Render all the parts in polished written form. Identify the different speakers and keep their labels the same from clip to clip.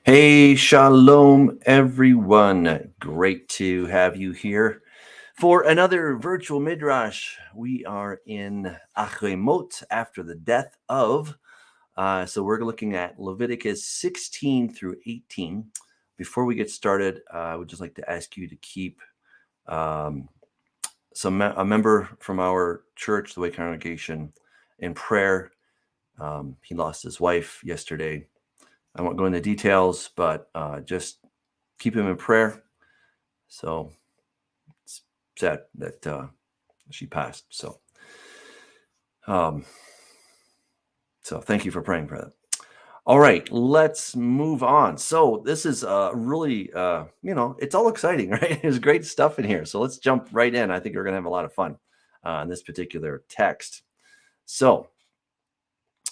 Speaker 1: Hey, shalom, everyone. Great to have you here for another virtual Midrash. We are in Acharei after the death of. So we're looking at Leviticus 16 through 18. Before we get started, I would just like to ask you to keep a member from our church, the Way Congregation, in prayer. He lost his wife yesterday. I won't go into details, but just keep him in prayer. So it's sad that she passed. So thank you for praying for that. All right, let's move on. So this is really, it's all exciting, right? There's great stuff in here. So let's jump right in. I think we're going to have a lot of fun in this particular text. So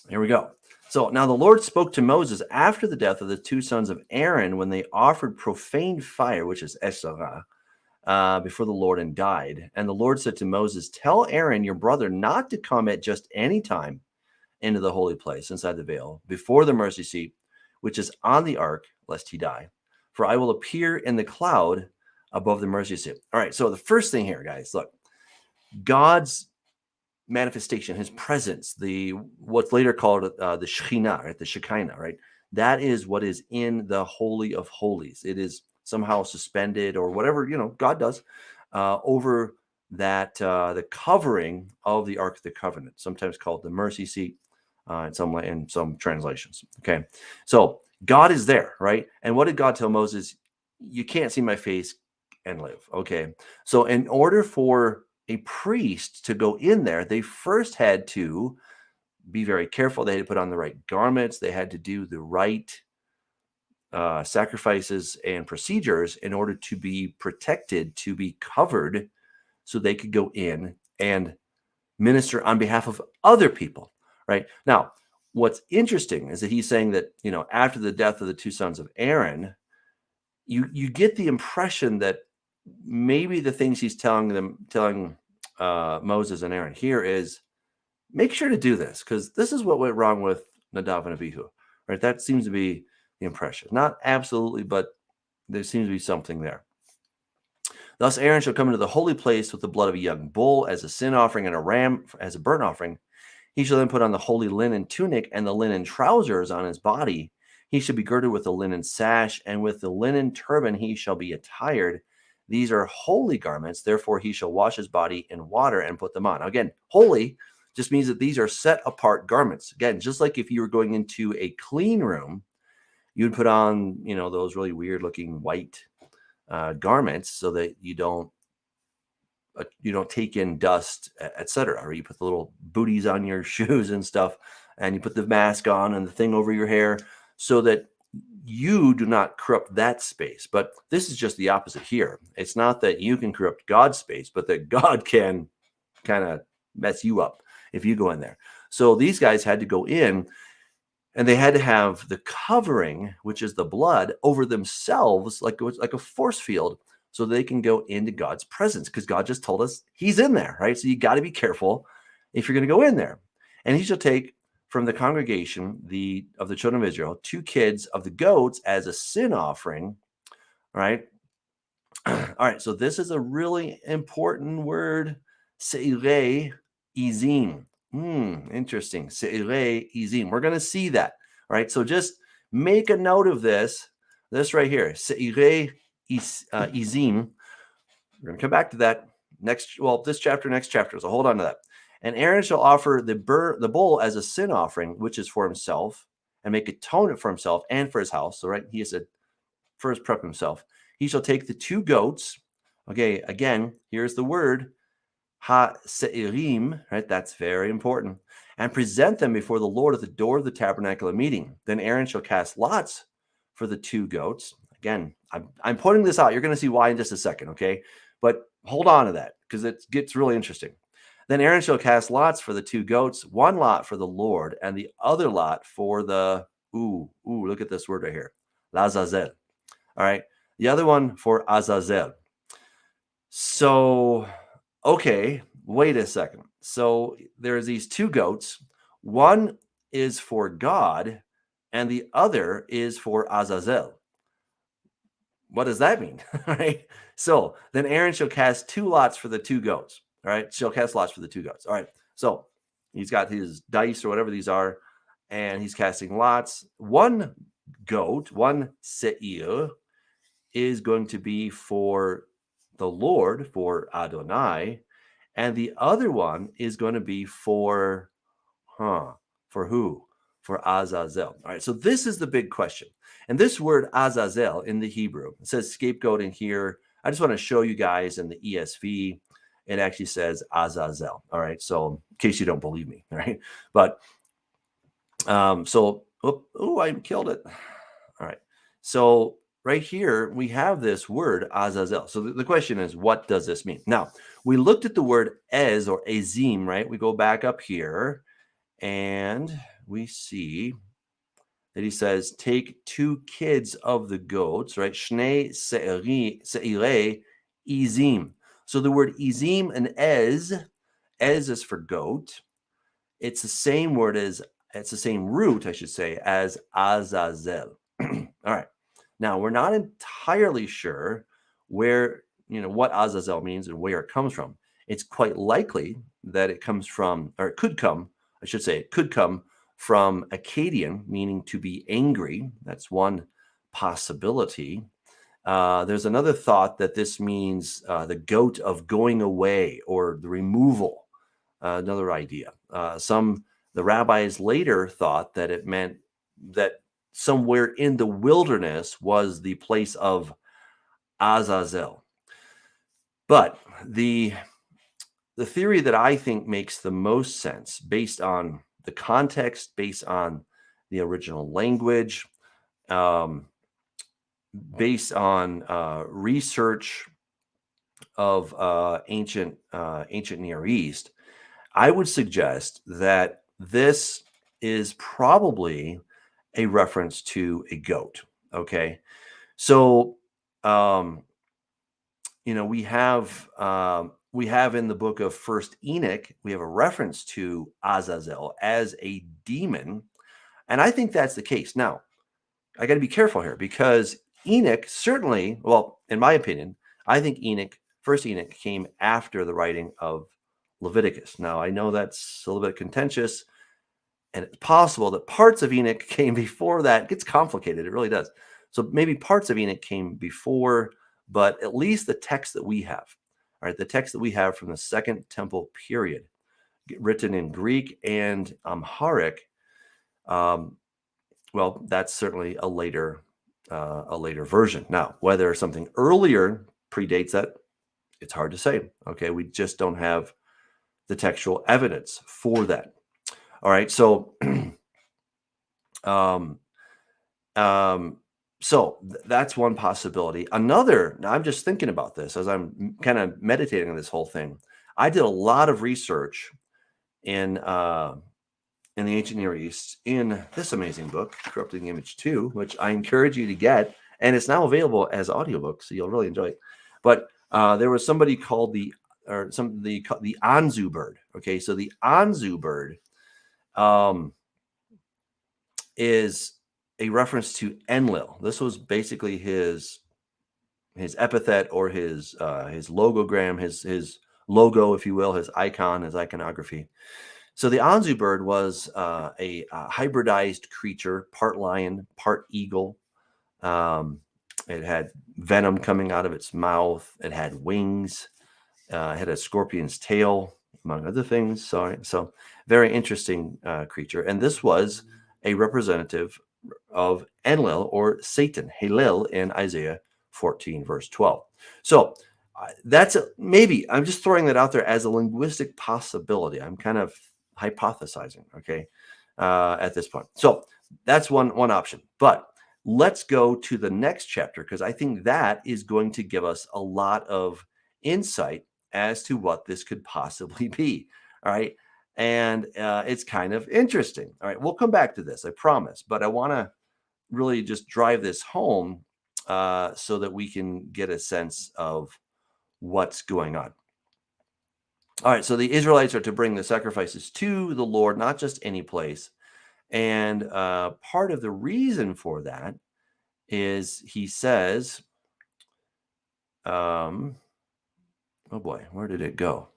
Speaker 1: here we go. So now the Lord spoke to Moses after the death of the two sons of Aaron when they offered profane fire, which is Acharei, before the Lord and died. And the Lord said to Moses, "Tell Aaron, your brother, not to come at just any time into the holy place inside the veil before the mercy seat, which is on the ark, lest he die. For I will appear in the cloud above the mercy seat." All right, so the first thing here, guys, look, God's manifestation, his presence, what's later called the Shekhinah, right? The Shekinah, right? That is what is in the Holy of Holies. It is somehow suspended or whatever, God does over that, the covering of the Ark of the Covenant, sometimes called the mercy seat in some translations. Okay. So God is there, right? And what did God tell Moses? You can't see my face and live. Okay. So in order for a priest to go in there, they first had to be very careful. They had to put on the right garments. They had to do the right sacrifices and procedures in order to be protected, to be covered, so they could go in and minister on behalf of other people, right? Now, what's interesting is that he's saying that, after the death of the two sons of Aaron, you get the impression that maybe the things he's telling Moses and Aaron here is, make sure to do this, because this is what went wrong with Nadav and Abihu, right? That seems to be the impression. Not absolutely, but there seems to be something there. Thus Aaron shall come into the holy place with the blood of a young bull as a sin offering and a ram as a burnt offering. He shall then put on the holy linen tunic and the linen trousers on his body. He shall be girded with a linen sash, and with the linen turban he shall be attired. These are holy garments, therefore he shall wash his body in water and put them on. Again, holy just means that these are set apart garments. Again, just like if you were going into a clean room, you'd put on, those really weird looking white garments so that you don't take in dust, etc. Or you put the little booties on your shoes and stuff, and you put the mask on and the thing over your hair so that you do not corrupt that space. But this is just the opposite here. It's not that you can corrupt God's space, but that God can kind of mess you up if you go in there. So these guys had to go in, and they had to have the covering, which is the blood, over themselves, like a force field, so they can go into God's presence, because God just told us he's in there, right? So you got to be careful if you're going to go in there. And he shall take from the congregation of the children of Israel 2 kids of the goats as a sin offering, right? All right, so this is a really important word, se'irei izim. Interesting, se'irei izim. We're going to see that, all right? So just make a note of this right here, se'irei izim. We're going to come back to that this chapter, next chapter, so hold on to that. And Aaron shall offer the bull as a sin offering, which is for himself, and make atonement for himself and for his house. So, right, he said, first prep himself. He shall take the 2 goats. Okay, again, here's the word, ha-se'irim, right? That's very important. And present them before the Lord at the door of the tabernacle of meeting. Then Aaron shall cast lots for the 2 goats. Again, I'm pointing this out. You're going to see why in just a second, okay? But hold on to that, because it gets really interesting. Then Aaron shall cast lots for the 2 goats, 1 lot for the Lord, and the other lot for the, look at this word right here, Lazazel. All right, the other one for Azazel. So, okay, wait a second. So there's these 2 goats. One is for God, and the other is for Azazel. What does that mean? Right? So then Aaron shall cast 2 lots for the 2 goats. All right. She'll cast lots for the 2 goats. All right. So he's got his dice or whatever these are, and he's casting lots. One goat, one seir, is going to be for the Lord, for Adonai, and the other one is going to be for for who? For Azazel. All right, so this is the big question. And this word Azazel in the Hebrew, it says scapegoat in here. I just want to show you guys in the ESV, it actually says Azazel. All right, so in case you don't believe me, all right? But I killed it. All right, so right here we have this word Azazel. So the question is, what does this mean? Now, we looked at the word ez or ezim, right? We go back up here and we see that he says, take 2 kids of the goats, right? Shnei se'irei izim. So the word izim and ez is for goat. It's the same word it's the same root, I should say, as Azazel. All right. Now, we're not entirely sure where, what Azazel means and where it comes from. It's quite likely that it comes from, or it could come, I should say, it could come from Akkadian, meaning to be angry. That's one possibility. There's another thought that this means the goat of going away or the removal. Another idea. The rabbis later thought that it meant that somewhere in the wilderness was the place of Azazel. But the theory that I think makes the most sense based on the context, based on the original language, based on research of ancient Near East, I would suggest that this is probably a reference to a goat. Okay, so we have in the book of First Enoch, we have a reference to Azazel as a demon, and I think that's the case. Now, I got to be careful here because Enoch certainly, well, in my opinion, I think First Enoch came after the writing of Leviticus. Now, I know that's a little bit contentious, and it's possible that parts of Enoch came before that. It gets complicated. It really does. So maybe parts of Enoch came before, but at least the text that we have, all right, the text that we have from the Second Temple period, written in Greek and Amharic, well, that's certainly a later version. Now, whether something earlier predates that, it's hard to say. Okay, we just don't have the textual evidence for that. All right, so that's one possibility. Another, now I'm just thinking about this as I'm kind of meditating on this whole thing. I did a lot of research in the ancient Near East in this amazing book, Corrupting Image 2, which I encourage you to get, and it's now available as audiobook, so you'll really enjoy it. But there was somebody called the Anzu bird. Okay, so the Anzu bird is a reference to Enlil. This was basically his epithet or his logogram, his logo, if you will, his icon, his iconography. So the Anzu bird was a hybridized creature, part lion, part eagle. It had venom coming out of its mouth. It had wings. It had a scorpion's tail, among other things. So very interesting creature. And this was a representative of Enlil or Satan, Halil, in Isaiah 14, verse 12. So that's maybe, I'm just throwing that out there as a linguistic possibility. I'm kind of hypothesizing, okay, at this point. So that's one option. But let's go to the next chapter, because I think that is going to give us a lot of insight as to what this could possibly be. All right. And it's kind of interesting. All right. We'll come back to this, I promise. But I want to really just drive this home so that we can get a sense of what's going on. All right. So the Israelites are to bring the sacrifices to the Lord, not just any place. And part of the reason for that is he says, oh boy, where did it go?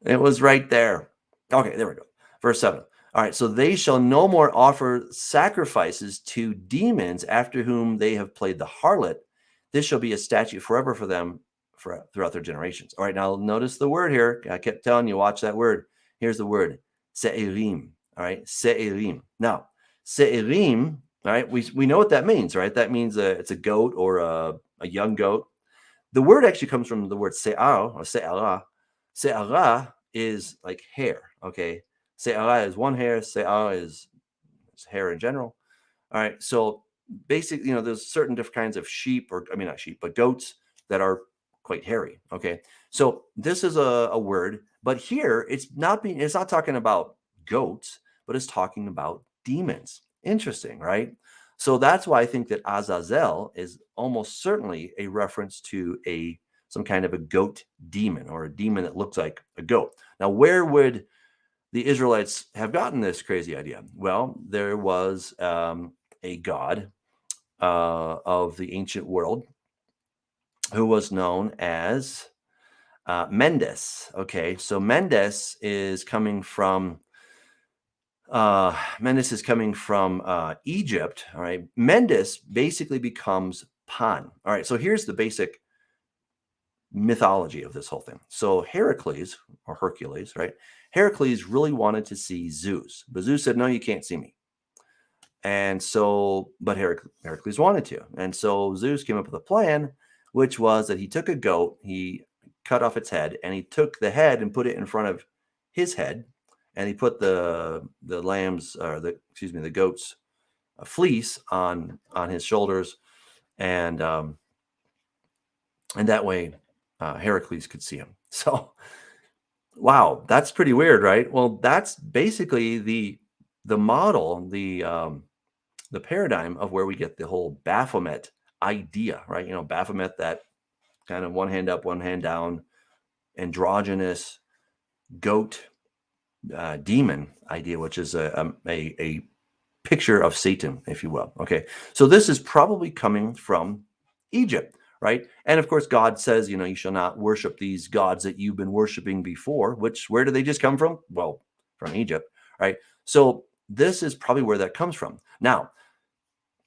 Speaker 1: It was right there. Okay, there we go. Verse 7. All right, so they shall no more offer sacrifices to demons after whom they have played the harlot. This shall be a statute forever for them throughout their generations. All right, now notice the word here. I kept telling you, watch that word. Here's the word, se'irim. All right, se'irim. Now, se'irim, all right, we know what that means, right? That means it's a goat or a young goat. The word actually comes from the word se'ar or se'ara. Se'ara is like hair, okay? Se'ara is one hair, se'ar is hair in general. All right, so basically, there's certain different kinds of sheep, or I mean, not sheep, but goats that are quite hairy, okay? So this is a word, but here it's not talking about goats, but it's talking about demons. Interesting, right? So that's why I think that Azazel is almost certainly a reference to some kind of a goat demon, or a demon that looks like a goat. Now, where would the Israelites have gotten this crazy idea? Well, there was a god of the ancient world who was known as Mendes. Okay, so Mendes is coming from Egypt. All right, Mendes basically becomes Pan. All right, so here's the basic mythology of this whole thing. So Heracles, or Hercules, right? Heracles really wanted to see Zeus, but Zeus said, "No, you can't see me." And so, but Heracles wanted to. And so Zeus came up with a plan, which was that he took a goat, he cut off its head, and he took the head and put it in front of his head, and he put the goat's fleece on his shoulders, and that way Heracles could see him. So, wow, that's pretty weird, right? Well, that's basically the model, the paradigm of where we get the whole Baphomet idea, right? Baphomet, that kind of one hand up, one hand down, androgynous goat demon idea, which is a picture of Satan, if you will. Okay, so this is probably coming from Egypt, right? And of course, God says, you shall not worship these gods that you've been worshiping before. Where do they just come from? Well, from Egypt, right? So this is probably where that comes from. Now,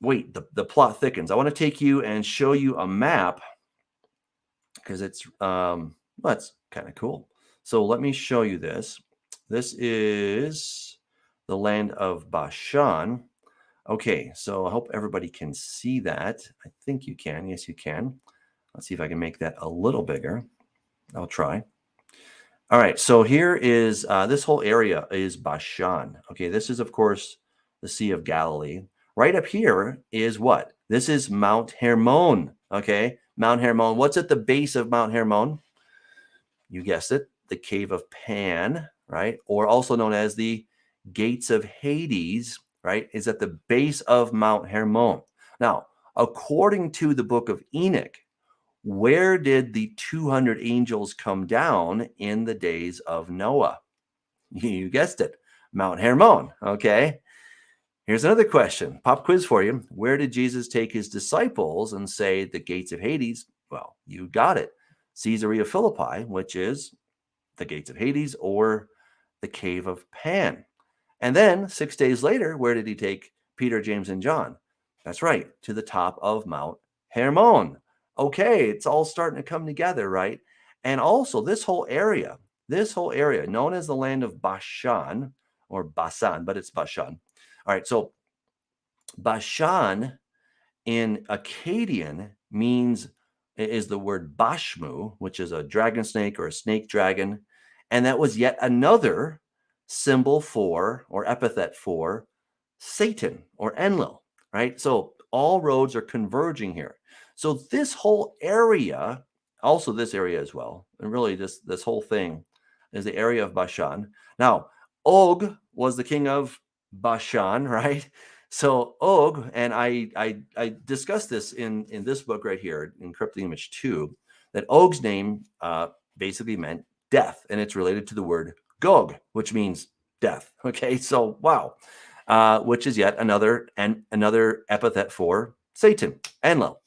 Speaker 1: wait, the plot thickens. I want to take you and show you a map, because it's that's kind of cool. So let me show you this. This is the land of Bashan. Okay, so I hope everybody can see that. I think you can. Yes, you can. Let's see if I can make that a little bigger. I'll try. All right, so here is this whole area is Bashan. Okay, this is, of course, the Sea of Galilee. Right up here is what? This is Mount Hermon. Okay, Mount Hermon. What's at the base of Mount Hermon? You guessed it, the Cave of Pan, right? Or also known as the Gates of Hades, right? Is at the base of Mount Hermon. Now, according to the book of Enoch, where did the 200 angels come down in the days of Noah? You guessed it, Mount Hermon. Okay. Here's another question. Pop quiz for you. Where did Jesus take his disciples and say the gates of Hades? Well, you got it. Caesarea Philippi, which is the gates of Hades, or the Cave of Pan. And then 6 days later, where did he take Peter, James, and John? That's right, to the top of Mount Hermon. Okay, it's all starting to come together, right? And also this whole area known as the land of Bashan, or Basan, but it's Bashan. All right, so Bashan in Akkadian is the word Bashmu, which is a dragon snake or a snake dragon. And that was yet another symbol for, or epithet for, Satan or Enlil, right? So all roads are converging here. So this whole area, also this area as well, and really this whole thing is the area of Bashan. Now, Og was the king of Bashan, right? So Og, and I discussed this in this book right here, Encrypt the Image 2, that Og's name basically meant death, and it's related to the word Gog, which means death. Okay, so wow, which is yet another epithet for Satan, Enlil.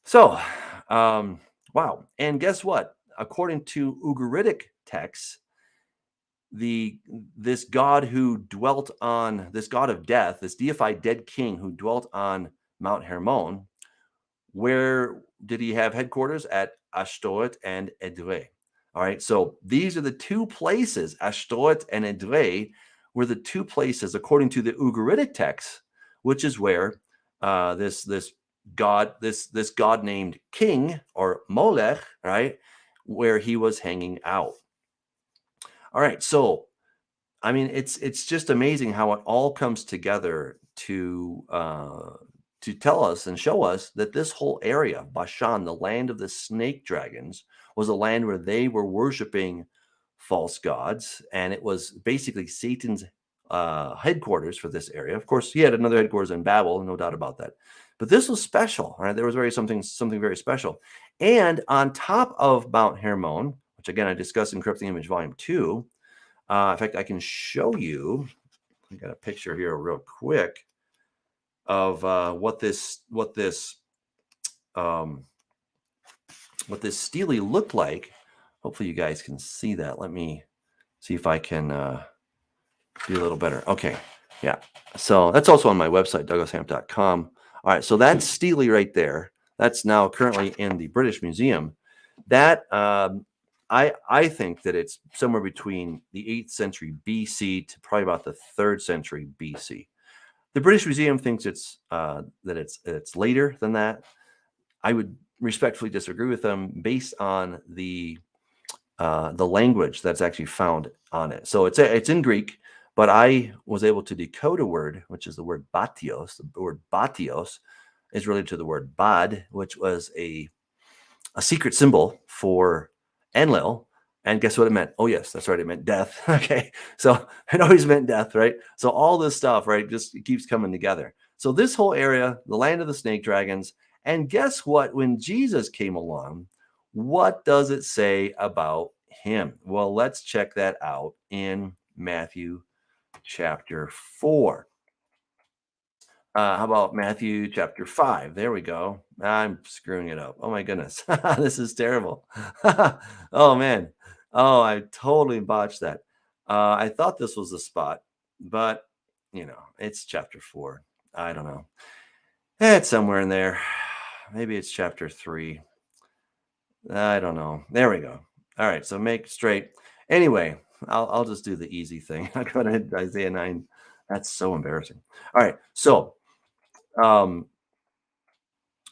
Speaker 1: So, wow, and guess what? According to Ugaritic texts, the this god who dwelt on this god of death, this deified dead king who dwelt on Mount Hermon, where did he have headquarters? At Ashdod and Edrei. All right, so these are the two places. Ashdod and Edrei were the two places, according to the Ugaritic text, which is where this god named King or Molech, right, where he was hanging out. All right, so I mean, it's just amazing how it all comes together to tell us and show us that this whole area, Bashan, the land of the snake dragons, was a land where they were worshiping false gods, and it was basically Satan's headquarters for this area. Of course, he had another headquarters in Babel, no doubt about that. But this was special, right? There was something very special. And on top of Mount Hermon, which again I discussed in Corrupting Image Volume 2. In fact, I can show you. I got a picture here real quick of what this stele looked like. Hopefully, you guys can see that. Let me see if I can do a little better. Okay, yeah. So that's also on my website, douglashamp.com. All right, so that stele right there, that's now currently in the British Museum. That I think that it's somewhere between the 8th century BC to probably about the 3rd century BC. The British Museum thinks it's later than that. I would respectfully disagree with them based on the language that's actually found on it. So it's in Greek, but I was able to decode a word, which is the word batios. The word batios is related to the word bad, which was a secret symbol for Enlil. And guess what it meant? Oh, yes, that's right. It meant death. Okay. So it always meant death, right? So all this stuff, right, just keeps coming together. So this whole area, the land of the snake dragons. And guess what? When Jesus came along, what does it say about him? Well, let's check that out in Matthew chapter 4. How about Matthew chapter 5? There we go. I'm screwing it up. Oh my goodness. This is terrible. Oh man. Oh, I totally botched that. I thought this was the spot, but it's chapter 4. I don't know. It's somewhere in there. Maybe it's chapter 3. I don't know. There we go. All right. So make straight. Anyway, I'll just do the easy thing. I go to Isaiah 9. That's so embarrassing. All right. So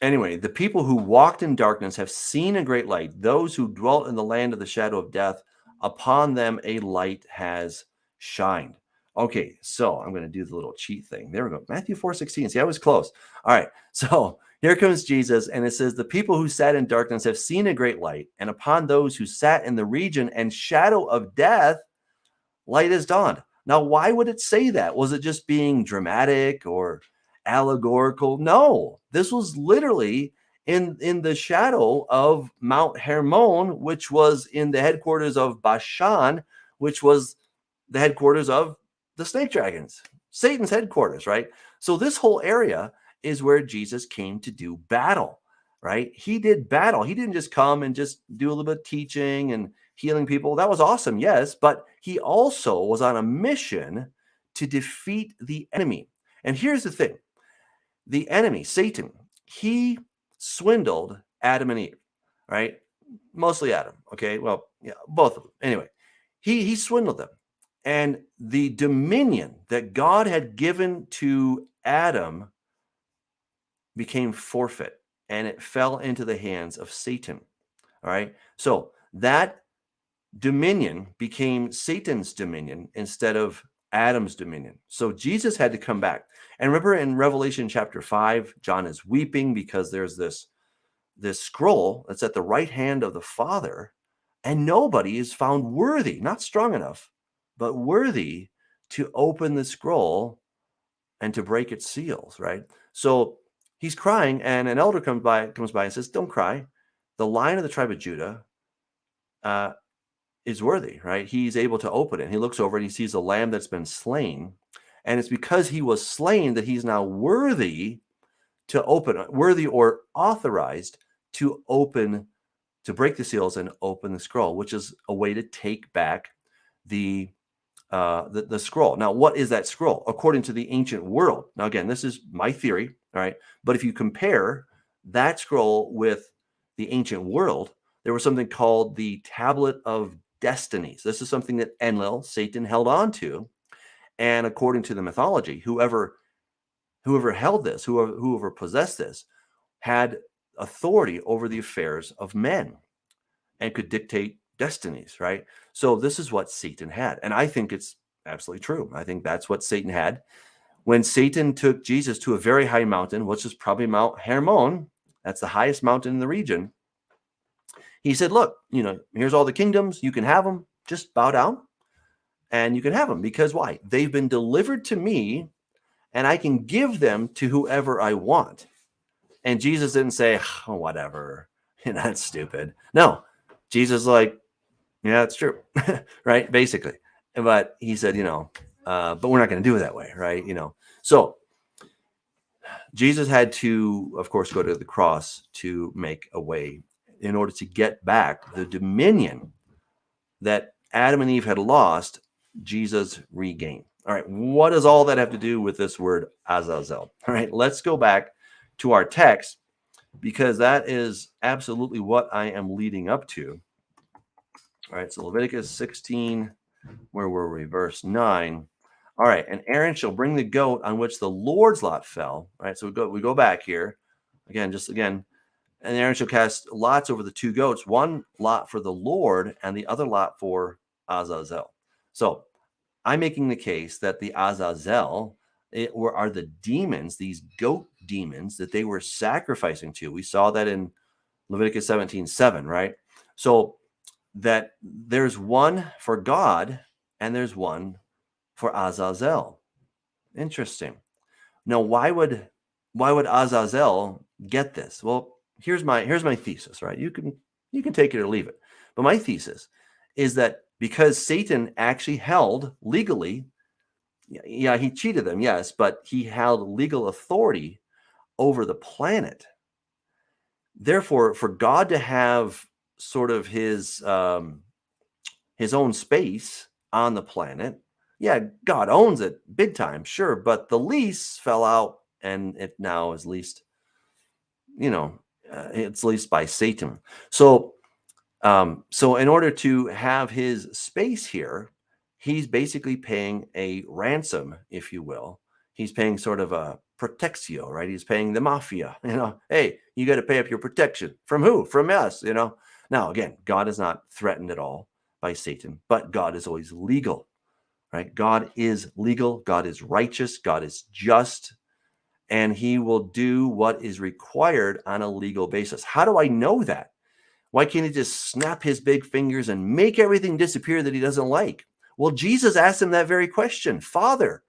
Speaker 1: anyway, the people who walked in darkness have seen a great light. Those who dwelt in the land of the shadow of death, upon them a light has shined. Okay, so I'm going to do the little cheat thing. There we go. Matthew 4:16. See, I was close. All right, so here comes Jesus, and it says, the people who sat in darkness have seen a great light, and upon those who sat in the region and shadow of death, light has dawned. Now, why would it say that? Was it just being dramatic or allegorical? No, this was literally in the shadow of Mount Hermon, which was in the headquarters of Bashan, which was the headquarters of the snake dragons, Satan's headquarters, right? So this whole area is where Jesus came to do battle, right? He did battle. He didn't just come and just do a little bit of teaching and healing people. That was awesome, yes, but he also was on a mission to defeat the enemy. And here's the thing. The enemy, Satan, he swindled Adam and Eve, right? Mostly Adam, okay? Well, yeah, both of them. Anyway, he swindled them. And the dominion that God had given to Adam became forfeit, and it fell into the hands of Satan, all right? So that dominion became Satan's dominion instead of Adam's dominion. So Jesus had to come back. And remember in Revelation chapter 5, John is weeping because there's this scroll that's at the right hand of the Father, and nobody is found worthy, not strong enough, but worthy to open the scroll and to break its seals, right? So he's crying, and an elder comes by and says, don't cry. The Lion of the tribe of Judah is worthy, right? He's able to open it. He looks over and he sees a lamb that's been slain. And it's because he was slain that he's now worthy to open, worthy or authorized to open, to break the seals and open the scroll, which is a way to take back the scroll. Now, what is that scroll? According to the ancient world. Now, again, this is my theory, all right? But if you compare that scroll with the ancient world, there was something called the Tablet of Destinies. This is something that Enlil, Satan, held on to. And according to the mythology, whoever held this, whoever possessed this, had authority over the affairs of men and could dictate destinies, right? So this is what Satan had. And I think it's absolutely true. I think that's what Satan had. When Satan took Jesus to a very high mountain, which is probably Mount Hermon, that's the highest mountain in the region, he said, look, here's all the kingdoms. You can have them. Just bow down and you can have them. Because why? They've been delivered to me and I can give them to whoever I want. And Jesus didn't say, oh, whatever, that's stupid. No, Jesus like, yeah, it's true, right? Basically. But he said, but we're not going to do it that way, right? So Jesus had to, of course, go to the cross to make a way in order to get back the dominion that Adam and Eve had lost. Jesus regained. All right, what does all that have to do with this word Azazel? All right, let's go back to our text because that is absolutely what I am leading up to. All right, so Leviticus 16, where were we? Verse 9. All right, and Aaron shall bring the goat on which the Lord's lot fell. All right, so we go back here again, and Aaron shall cast lots over the two goats, one lot for the Lord and the other lot for Azazel. So I'm making the case that the Azazel are the demons, these goat demons that they were sacrificing to. We saw that in Leviticus 17:7, right? So that there's one for God and there's one for Azazel. Interesting. Now, why would Azazel get this? Well, here's my thesis, right? You can take it or leave it. But my thesis is that because Satan actually held legally, yeah, he cheated them, yes, but he held legal authority over the planet. Therefore, for God to have sort of his own space on the planet, yeah, God owns it big time, sure, but the lease fell out and it now is leased, it's leased by Satan. So in order to have his space here, he's basically paying a ransom, if you will. He's paying sort of a protexio, right? He's paying the mafia, hey, you got to pay up your protection. From who? From us, Now, again, God is not threatened at all by Satan, but God is always legal, right? God is legal. God is righteous. God is just. And he will do what is required on a legal basis. How do I know that? Why can't he just snap his big fingers and make everything disappear that he doesn't like? Well, Jesus asked him that very question. Father,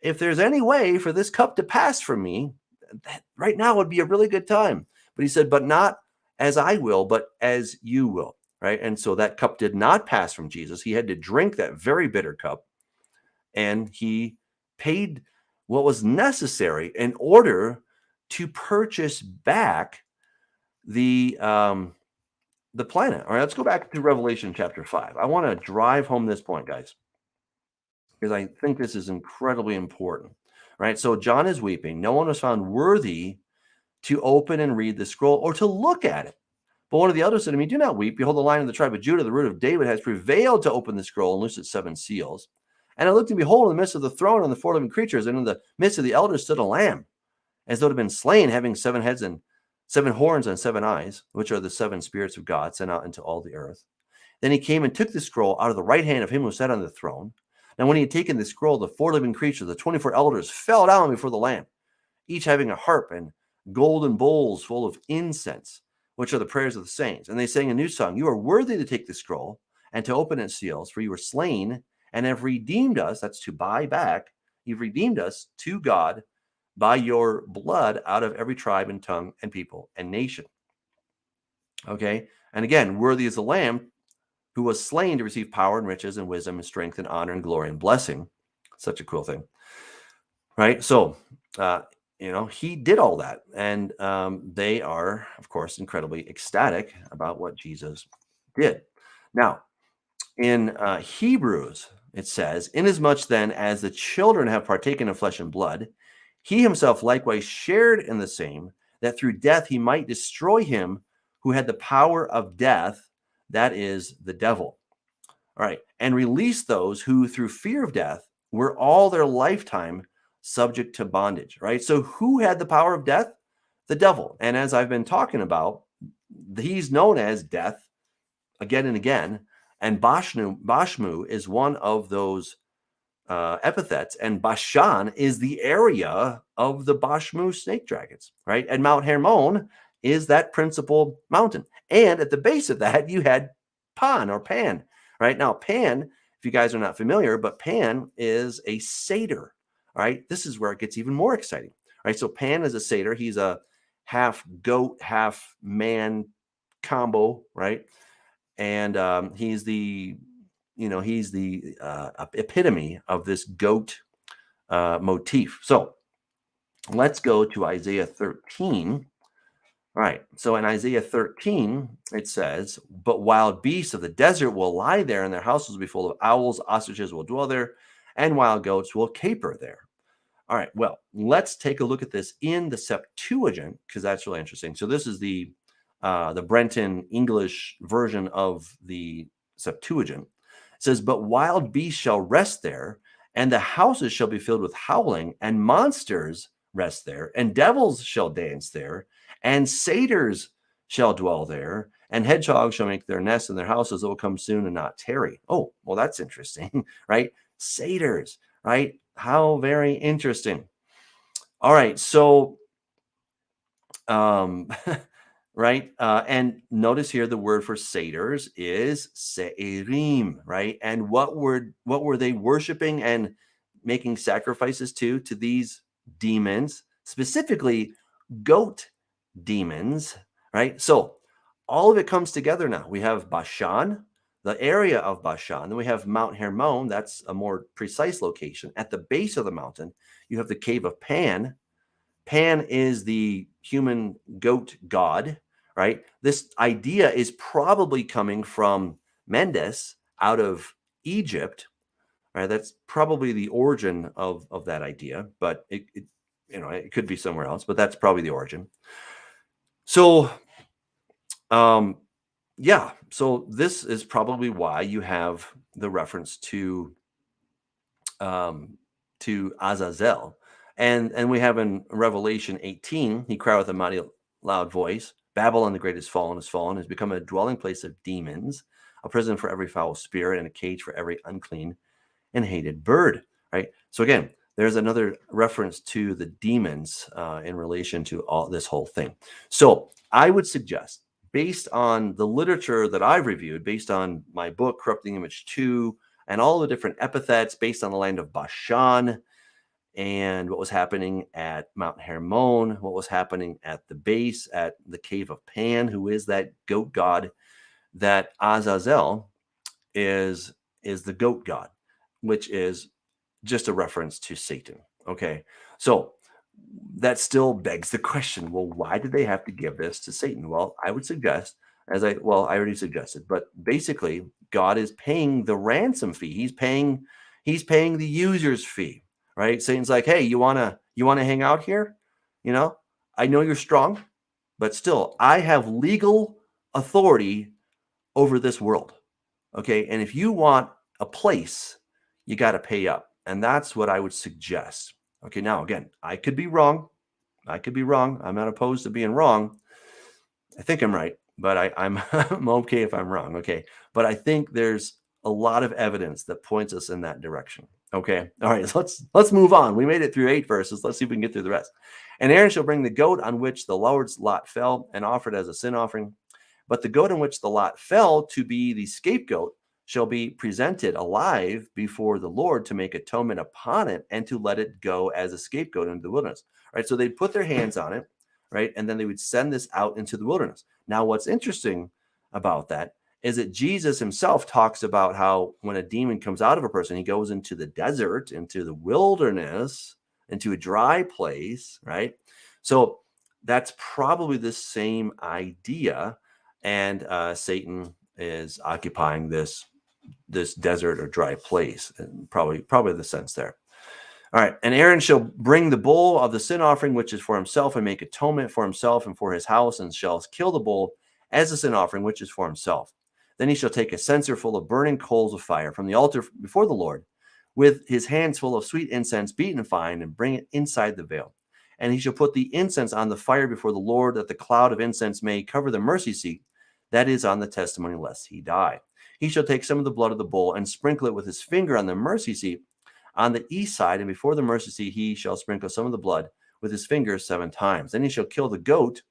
Speaker 1: if there's any way for this cup to pass from me, that right now would be a really good time. But he said, but not as I will, but as you will, right? And so that cup did not pass from Jesus. He had to drink that very bitter cup, and he paid what was necessary in order to purchase back the planet. All right, let's go back to Revelation chapter 5. I want to drive home this point, guys, because I think this is incredibly important, right? So John is weeping. No one was found worthy to open and read the scroll or to look at it. But one of the others said to me, do not weep. Behold, the Lion of the tribe of Judah, the root of David, has prevailed to open the scroll and loose its 7 seals. And I looked and behold, in the midst of the throne and the 4 living creatures, and in the midst of the elders stood a lamb, as though it had been slain, having 7 heads and 7 horns and 7 eyes, which are the 7 spirits of God sent out into all the earth. Then he came and took the scroll out of the right hand of him who sat on the throne. Now when he had taken the scroll, the 4 living creatures, the 24 elders, fell down before the Lamb, each having a harp and golden bowls full of incense, which are the prayers of the saints. And they sang a new song. You are worthy to take the scroll and to open its seals, for you were slain and have redeemed us. That's to buy back. You've redeemed us to God by your blood out of every tribe and tongue and people and nation. Okay. And again, worthy is the Lamb who was slain to receive power and riches and wisdom and strength and honor and glory and blessing. Such a cool thing, right? So, he did all that. And they are, of course, incredibly ecstatic about what Jesus did. Now, in Hebrews, it says, inasmuch then as the children have partaken of flesh and blood, he himself likewise shared in the same, that through death he might destroy him who had the power of death, that is the devil. All right. And release those who through fear of death were all their lifetime subject to bondage, right? So who had the power of death? The devil. And as I've been talking about, he's known as death again and again. And Bashmu is one of those epithets, and Bashan is the area of the Bashmu snake dragons, right? And Mount Hermon is that principal mountain. And at the base of that, you had Pan, right? Now, Pan, if you guys are not familiar, but Pan is a satyr, right? This is where it gets even more exciting, right? So Pan is a satyr. He's a half goat, half man combo, right? And he's the epitome of this goat motif. So let's go to Isaiah 13. All right. So in Isaiah 13, it says, but wild beasts of the desert will lie there, and their houses will be full of owls, ostriches will dwell there, and wild goats will caper there. All right. Well, let's take a look at this in the Septuagint, because that's really interesting. So this is the Brenton English version of the Septuagint. It says, but wild beasts shall rest there, and the houses shall be filled with howling, and monsters rest there, and devils shall dance there, and satyrs shall dwell there, and hedgehogs shall make their nests in their houses that will come soon and not tarry. Oh, well, that's interesting, right? Satyrs, right? How very interesting. All right, so right? And notice here the word for satyrs is se'irim, right? And what were they worshiping and making sacrifices to these demons, specifically goat demons, right? So all of it comes together now. We have Bashan, the area of Bashan. Then we have Mount Hermon. That's a more precise location. At the base of the mountain, you have the cave of Pan. Pan is the human goat god, right? This idea is probably coming from Mendes out of Egypt, right? That's probably the origin of that idea, but it could be somewhere else, but that's probably the origin. So, yeah, so this is probably why you have the reference to Azazel. And we have in Revelation 18, he cried with a mighty loud voice, Babylon the great has fallen, has become a dwelling place of demons, a prison for every foul spirit, and a cage for every unclean and hated bird, right? So again, there's another reference to the demons in relation to all this whole thing. So I would suggest, based on the literature that I've reviewed, based on my book, Corrupting Image 2, and all the different epithets based on the land of Bashan and what was happening at Mount Hermon, what was happening at the base at the cave of Pan, who is that goat god, that Azazel is the goat god, which is just a reference to Satan. Okay, so that still begs the question, well, why did they have to give this to Satan? Well, I would suggest, I already suggested, but basically God is paying the ransom fee. He's paying the user's fee, right? Satan's like, hey, you wanna hang out here? I know you're strong, but still, I have legal authority over this world. Okay. And if you want a place, you got to pay up. And that's what I would suggest. Okay. Now, again, I could be wrong. I'm not opposed to being wrong. I think I'm right, but I'm okay if I'm wrong. Okay. But I think there's a lot of evidence that points us in that direction. Okay. All right. Let's move on. We made it through 8 verses. Let's see if we can get through the rest. And Aaron shall bring the goat on which the Lord's lot fell and offer it as a sin offering. But the goat on which the lot fell to be the scapegoat shall be presented alive before the Lord to make atonement upon it and to let it go as a scapegoat into the wilderness. Right. So they'd put their hands on it, right? And then they would send this out into the wilderness. Now, what's interesting about that is that Jesus himself talks about how when a demon comes out of a person, he goes into the desert, into the wilderness, into a dry place, right? So that's probably the same idea. And Satan is occupying this desert or dry place, and probably the sense there. All right. And Aaron shall bring the bull of the sin offering, which is for himself, and make atonement for himself and for his house, and shall kill the bull as a sin offering, which is for himself. Then he shall take a censer full of burning coals of fire from the altar before the Lord, with his hands full of sweet incense, beaten fine, and bring it inside the veil. And he shall put the incense on the fire before the Lord, that the cloud of incense may cover the mercy seat that is on the testimony, lest he die. He shall take some of the blood of the bull and sprinkle it with his finger on the mercy seat on the east side, and before the mercy seat he shall sprinkle some of the blood with his fingers 7 times. Then he shall kill the goat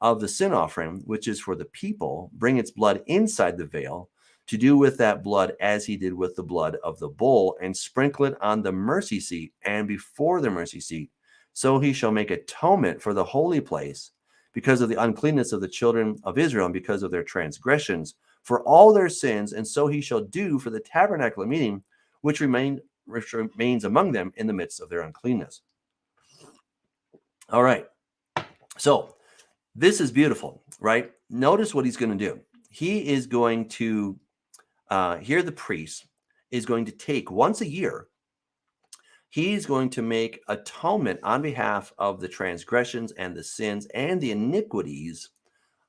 Speaker 1: of the sin offering, which is for the people, bring its blood inside the veil, to do with that blood as he did with the blood of the bull, and sprinkle it on the mercy seat and before the mercy seat. So he shall make atonement for the holy place because of the uncleanness of the children of Israel and because of their transgressions, for all their sins. And so he shall do for the tabernacle of meeting, which remains among them in the midst of their uncleanness. All right. So this is beautiful, right? Notice what he's going to do. He is going to, here the priest is going to take once a year, he's going to make atonement on behalf of the transgressions and the sins and the iniquities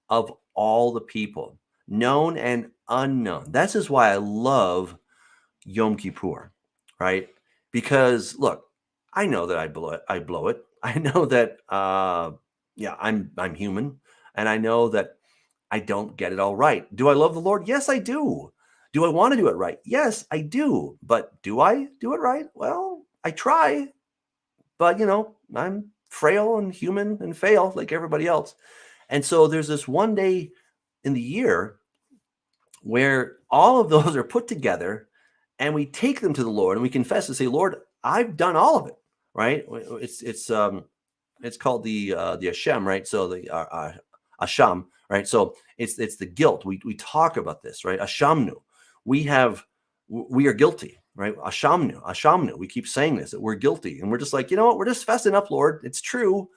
Speaker 1: of all the people, known and unknown. This is why I love Yom Kippur, right? Because look, I know that I blow it. I know that, I'm human, and I know that I don't get it all right. Do I love the Lord? Yes, I do. Do I want to do it right? Yes, I do. But do I do it right? Well, I try, but I'm frail and human and fail like everybody else. And so there's this one day in the year where all of those are put together, and we take them to the Lord and we confess and say, Lord, I've done all of it, right? It's called the Hashem, right? So the Asham, right? So it's the guilt. We talk about this, right? Ashamnu. We are guilty, right? Ashamnu. We keep saying this, that we're guilty, and we're just like, you know what? We're just fessing up, Lord. It's true.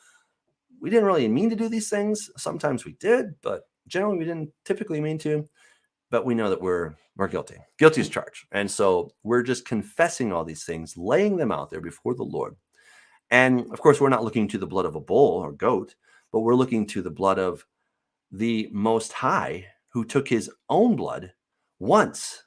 Speaker 1: We didn't really mean to do these things. Sometimes we did, but generally we didn't typically mean to. But we know that we're guilty. Guilty as charged. And so we're just confessing all these things, laying them out there before the Lord. And of course, we're not looking to the blood of a bull or goat, but we're looking to the blood of the Most High, who took his own blood once,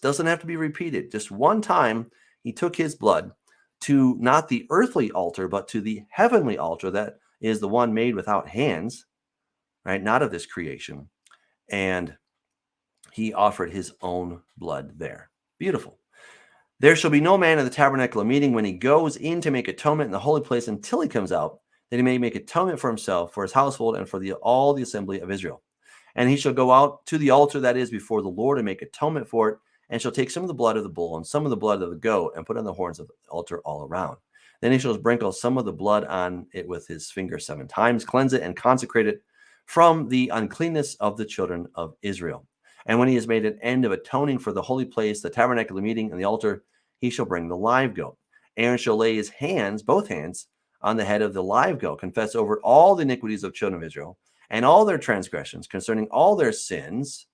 Speaker 1: doesn't have to be repeated. Just one time, he took his blood to not the earthly altar, but to the heavenly altar that is the one made without hands, right? Not of this creation. And he offered his own blood there. Beautiful. There shall be no man in the tabernacle of meeting when he goes in to make atonement in the holy place until he comes out, that he may make atonement for himself, for his household, and for all the assembly of Israel. And he shall go out to the altar that is before the Lord and make atonement for it, and shall take some of the blood of the bull and some of the blood of the goat and put on the horns of the altar all around. Then he shall sprinkle some of the blood on it with his finger 7 times, cleanse it and consecrate it from the uncleanness of the children of Israel. And when he has made an end of atoning for the holy place, the tabernacle of meeting, and the altar, he shall bring the live goat. Aaron shall lay his hands, both hands, on the head of the live goat, confess over all the iniquities of children of Israel, and all their transgressions concerning all their sins,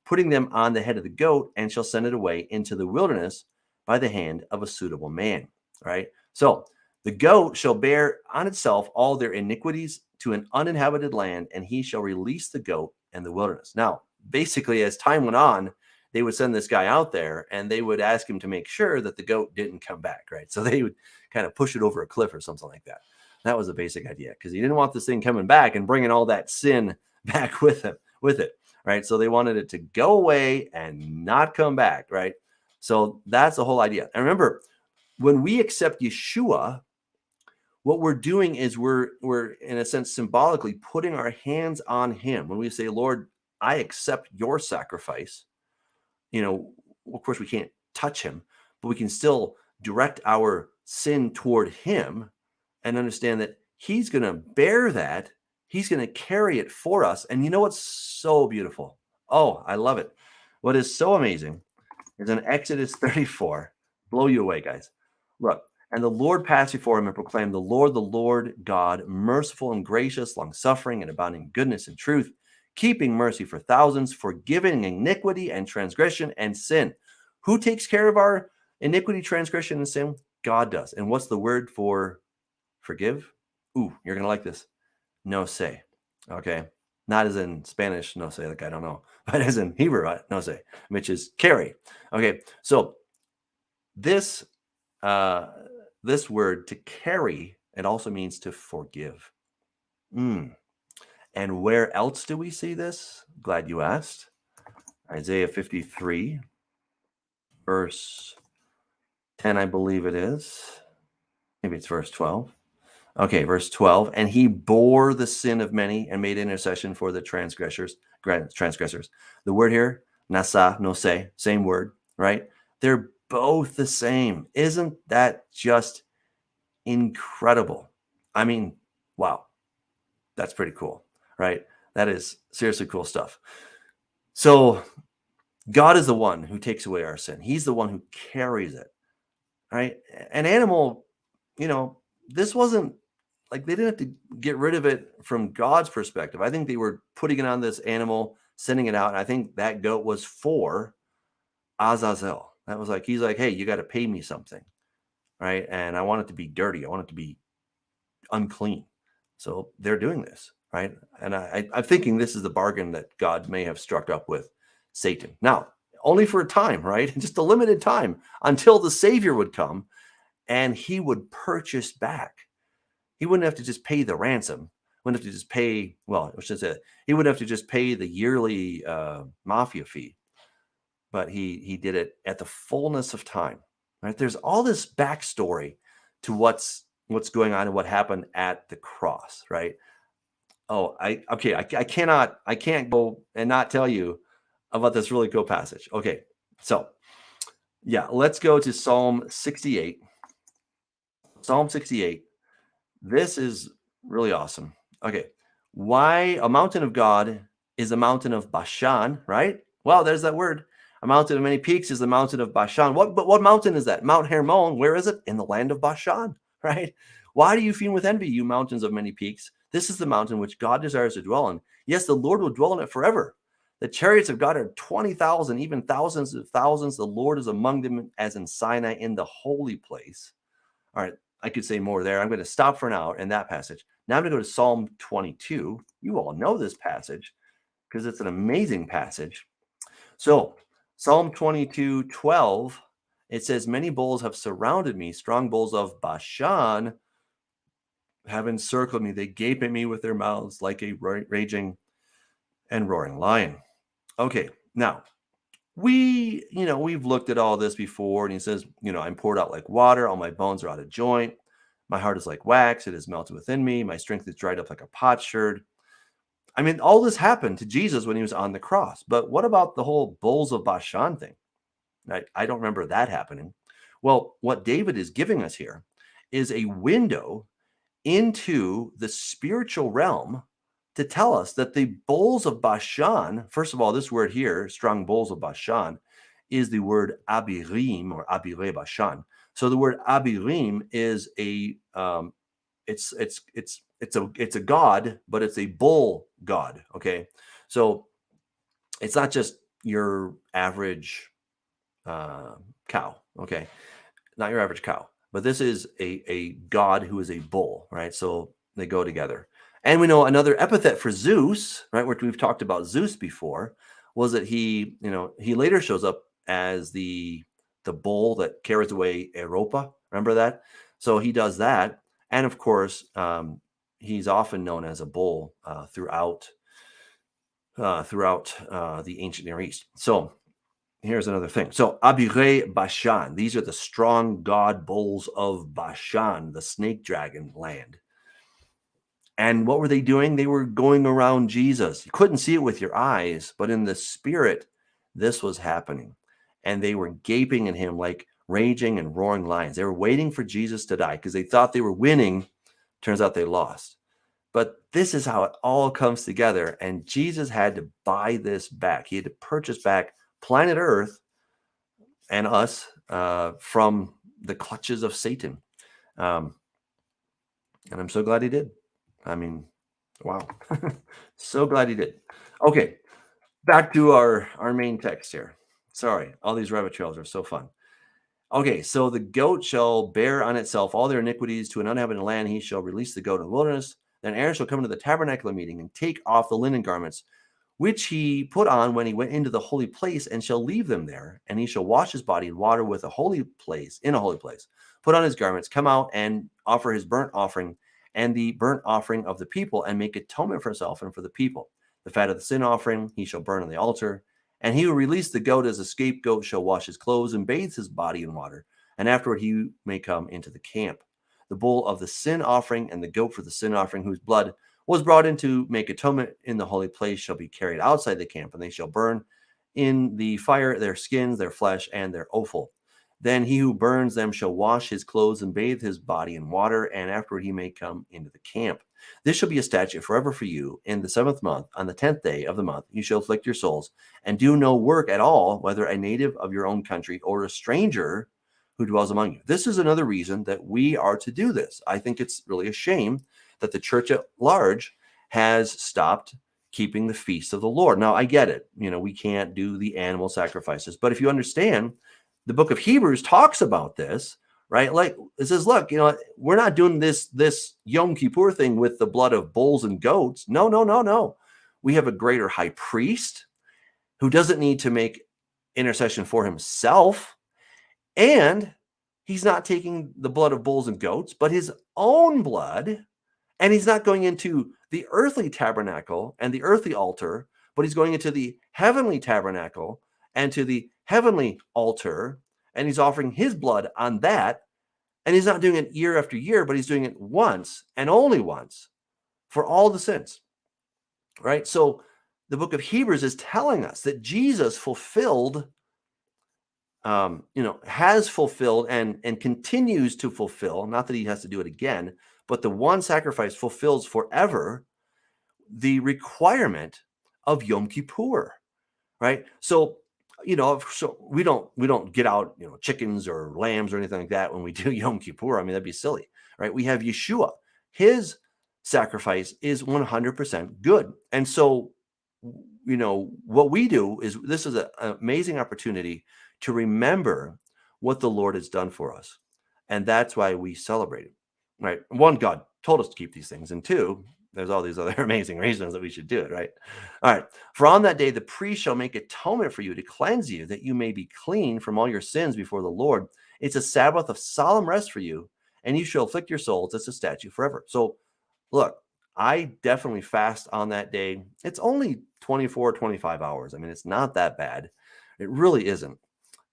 Speaker 1: putting them on the head of the goat, and shall send it away into the wilderness by the hand of a suitable man. Right? So the goat shall bear on itself all their iniquities to an uninhabited land, and he shall release the goat in the wilderness. Now, basically, as time went on, they would send this guy out there and they would ask him to make sure that the goat didn't come back, right? So they would kind of push it over a cliff or something like that. That was the basic idea, because he didn't want this thing coming back and bringing all that sin back with it, right? So they wanted it to go away and not come back, right? So that's the whole idea. And remember, when we accept Yeshua, what we're doing is we're in a sense symbolically putting our hands on him. When we say, Lord, I accept your sacrifice, of course we can't touch him, but we can still direct our sin toward him and understand that he's going to bear that. He's going to carry it for us. And you know what's so beautiful Oh, I love it. What is so amazing is in Exodus 34, blow you away, guys. Look, and the Lord passed before him and proclaimed, the Lord God, merciful and gracious, long suffering and abounding in goodness and truth, keeping mercy for thousands, forgiving iniquity and transgression and sin. Who takes care of our iniquity, transgression, and sin? God does. And what's the word for forgive? Ooh, you're going to like this. No say. Okay. Not as in Spanish, no say, like I don't know, but as in Hebrew, no say, which is carry. Okay. So this this word to carry, it also means to forgive. And where else do we see this? Glad you asked. Isaiah 53, verse 10, I believe it is. Maybe it's verse 12. Okay, verse 12. And he bore the sin of many and made intercession for the transgressors. The word here, nasa, no se, same word, right? They're both the same. Isn't that just incredible? I mean, wow. That's pretty cool, right? That is seriously cool stuff. So God is the one who takes away our sin. He's the one who carries it, right? An animal, this wasn't like they didn't have to get rid of it from God's perspective. I think they were putting it on this animal, sending it out. And I think that goat was for Azazel. That was like, he's like, hey, you got to pay me something, right? And I want it to be dirty. I want it to be unclean. So they're doing this, right? And I'm thinking this is the bargain that God may have struck up with Satan. Now, only for a time, right? Just a limited time until the Savior would come and he would purchase back. He wouldn't have to just pay the ransom. Wouldn't have to just pay, well, I should say, he would have to just pay the yearly mafia fee. But he did it at the fullness of time, right? There's all this backstory to what's going on and what happened at the cross, right? Oh, I can't go and not tell you about this really cool passage. Okay, so yeah, let's go to Psalm 68. Psalm 68. This is really awesome. Okay, why a mountain of God is a mountain of Bashan, right? Well, there's that word. A mountain of many peaks is the mountain of Bashan. What mountain is that? Mount Hermon. Where is it? In the land of Bashan, right? Why do you fume with envy, you mountains of many peaks? This is the mountain which God desires to dwell in. Yes, the Lord will dwell in it forever. The chariots of God are 20,000, even thousands of thousands. The Lord is among them as in Sinai in the holy place. All right, I could say more there. I'm going to stop for now in that passage. Now I'm going to go to Psalm 22. You all know this passage because it's an amazing passage. So Psalm 22:12, it says, many bulls have surrounded me. Strong bulls of Bashan have encircled me. They gape at me with their mouths like a raging and roaring lion. Okay, now we've looked at all this before, and he says, I'm poured out like water. All my bones are out of joint. My heart is like wax. It is melted within me. My strength is dried up like a potsherd. I mean, all this happened to Jesus when he was on the cross. But what about the whole bulls of Bashan thing? I don't remember that happening. Well, what David is giving us here is a window into the spiritual realm to tell us that the bulls of Bashan, first of all, this word here, strong bulls of Bashan, is the word abirim or abire Bashan. So the word abirim is it's a god, but it's a bull god. Okay, so it's not just your average cow. Okay, not your average cow, but this is a god who is a bull, right? So they go together. And we know another epithet for Zeus, right? Which we've talked about Zeus before, was that he later shows up as the bull that carries away Europa. Remember that? So he does that, and of course, he's often known as a bull throughout the ancient Near East. So here's another thing. So Abirei Bashan, these are the strong god bulls of Bashan, the snake dragon land. And what were they doing? They were going around Jesus. You couldn't see it with your eyes, but in the spirit, this was happening. And they were gaping at him like raging and roaring lions. They were waiting for Jesus to die because they thought they were winning. Turns out they lost. But this is how it all comes together. And Jesus had to buy this back. He had to purchase back planet Earth and us from the clutches of Satan. And I'm so glad he did. I mean, wow. So glad he did. Okay, back to our main text here. Sorry, all these rabbit trails are so fun. Okay, so the goat shall bear on itself all their iniquities to an uninhabited land. He shall release the goat in the wilderness. Then Aaron shall come into the tabernacle meeting and take off the linen garments, which he put on when he went into the holy place, and shall leave them there. And he shall wash his body in water with a holy place, in a holy place. Put on his garments, come out and offer his burnt offering and the burnt offering of the people, and make atonement for himself and for the people. The fat of the sin offering he shall burn on the altar. And he who released the goat as a scapegoat shall wash his clothes and bathe his body in water. And afterward he may come into the camp. The bull of the sin offering and the goat for the sin offering, whose blood was brought in to make atonement in the holy place, shall be carried outside the camp, and they shall burn in the fire their skins, their flesh, and their offal. Then he who burns them shall wash his clothes and bathe his body in water, and afterward he may come into the camp. This shall be a statute forever for you. In the 7th month, on the 10th day of the month, you shall afflict your souls, and do no work at all, whether a native of your own country or a stranger who dwells among you. This is another reason that we are to do this. I think it's really a shame that the church at large has stopped keeping the feast of the Lord. Now, I get it. We can't do the animal sacrifices, but if you understand, the book of Hebrews talks about this, right? Like it says, look, we're not doing this Yom Kippur thing with the blood of bulls and goats. No. We have a greater high priest who doesn't need to make intercession for himself. And he's not taking the blood of bulls and goats, but his own blood. And he's not going into the earthly tabernacle and the earthly altar, but he's going into the heavenly tabernacle and to the heavenly altar, and he's offering his blood on that. And he's not doing it year after year, but he's doing it once and only once for all the sins, right? So the book of Hebrews is telling us that Jesus fulfilled, has fulfilled and continues to fulfill, not that he has to do it again, but the one sacrifice fulfills forever the requirement of Yom Kippur, right? So we don't get out, chickens or lambs or anything like that when we do Yom Kippur. I mean, that'd be silly, right? We have Yeshua. His sacrifice is 100% good. And so, what we do is this is an amazing opportunity to remember what the Lord has done for us. And that's why we celebrate it, right? One, God told us to keep these things. And two, there's all these other amazing reasons that we should do it, right? All right. For on that day, the priest shall make atonement for you to cleanse you, that you may be clean from all your sins before the Lord. It's a Sabbath of solemn rest for you, and you shall afflict your souls. It's a statute forever. So look, I definitely fast on that day. It's only 24, 25 hours. I mean, it's not that bad. It really isn't.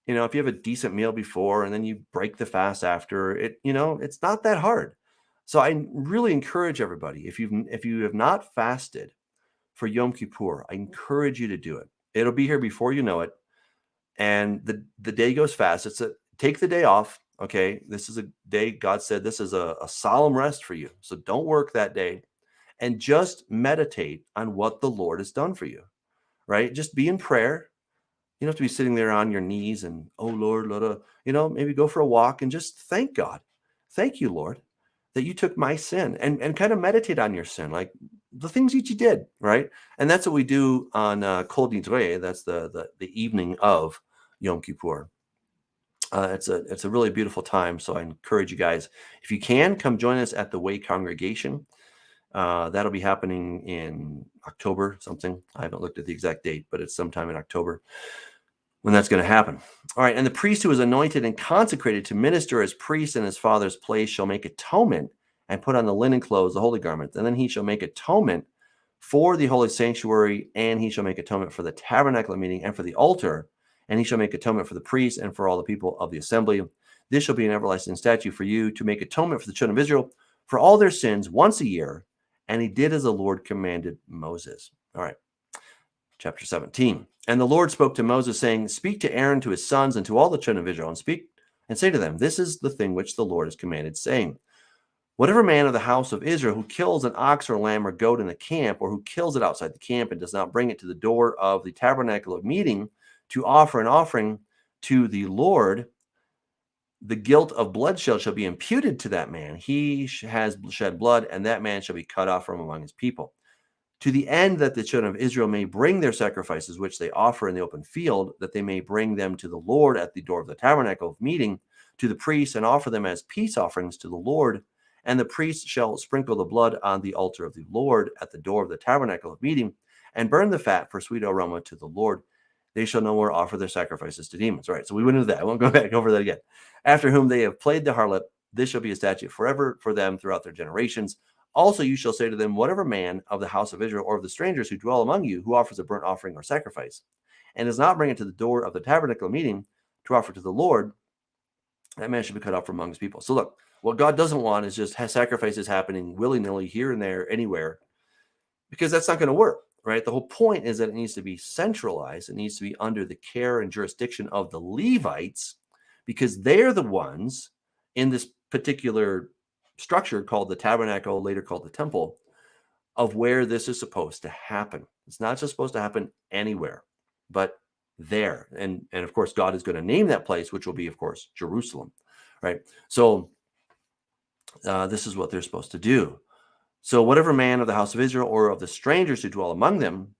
Speaker 1: If you have a decent meal before and then you break the fast after it, it's not that hard. So I really encourage everybody, if you have not fasted for Yom Kippur, I encourage you to do it. It'll be here before you know it. And the day goes fast. Take the day off. Okay. This is a day God said this is a solemn rest for you. So don't work that day and just meditate on what the Lord has done for you, right? Just be in prayer. You don't have to be sitting there on your knees and, oh Lord, maybe go for a walk and just thank God. Thank you, Lord, that you took my sin, and kind of meditate on your sin, like the things that you did, right? And that's what we do on Kol Nidre. That's the evening of Yom Kippur. It's a really beautiful time. So I encourage you guys, if you can, come join us at the Way Congregation. That'll be happening in October, something. I haven't looked at the exact date, but it's sometime in October when that's going to happen. All right. And the priest who is anointed and consecrated to minister as priest in his father's place shall make atonement and put on the linen clothes, the holy garment. And then he shall make atonement for the holy sanctuary, and he shall make atonement for the tabernacle meeting and for the altar. And he shall make atonement for the priests and for all the people of the assembly. This shall be an everlasting statute for you to make atonement for the children of Israel for all their sins once a year. And he did as the Lord commanded Moses. All right. Chapter 17. And the Lord spoke to Moses, saying, speak to Aaron, to his sons, and to all the children of Israel, and speak and say to them, this is the thing which the Lord has commanded, saying, Whatever man of the house of Israel who kills an ox or a lamb or goat in the camp, or who kills it outside the camp and does not bring it to the door of the tabernacle of meeting to offer an offering to the Lord, the guilt of bloodshed shall be imputed to that man. He has shed blood, and that man shall be cut off from among his people. To the end that the children of Israel may bring their sacrifices, which they offer in the open field, that they may bring them to the Lord at the door of the tabernacle of meeting, to the priests, and offer them as peace offerings to the Lord. And the priest shall sprinkle the blood on the altar of the Lord at the door of the tabernacle of meeting, and burn the fat for sweet aroma to the Lord. They shall no more offer their sacrifices to demons. All right, so we went into that. I won't go back over that again. After whom they have played the harlot, this shall be a statute forever for them throughout their generations. Also, you shall say to them, whatever man of the house of Israel or of the strangers who dwell among you who offers a burnt offering or sacrifice, and does not bring it to the door of the tabernacle meeting to offer to the Lord, that man should be cut off from among his people. So look, what God doesn't want is just sacrifices happening willy-nilly here and there, anywhere, because that's not going to work, right? The whole point is that it needs to be centralized. It needs to be under the care and jurisdiction of the Levites, because they're the ones in this particular structure called the tabernacle, later called the temple, of where this is supposed to happen. It's not just supposed to happen anywhere, but there. And of course, God is going to name that place, which will be, of course, Jerusalem, right? So this is what they're supposed to do. So whatever man of the house of Israel or of the strangers who dwell among them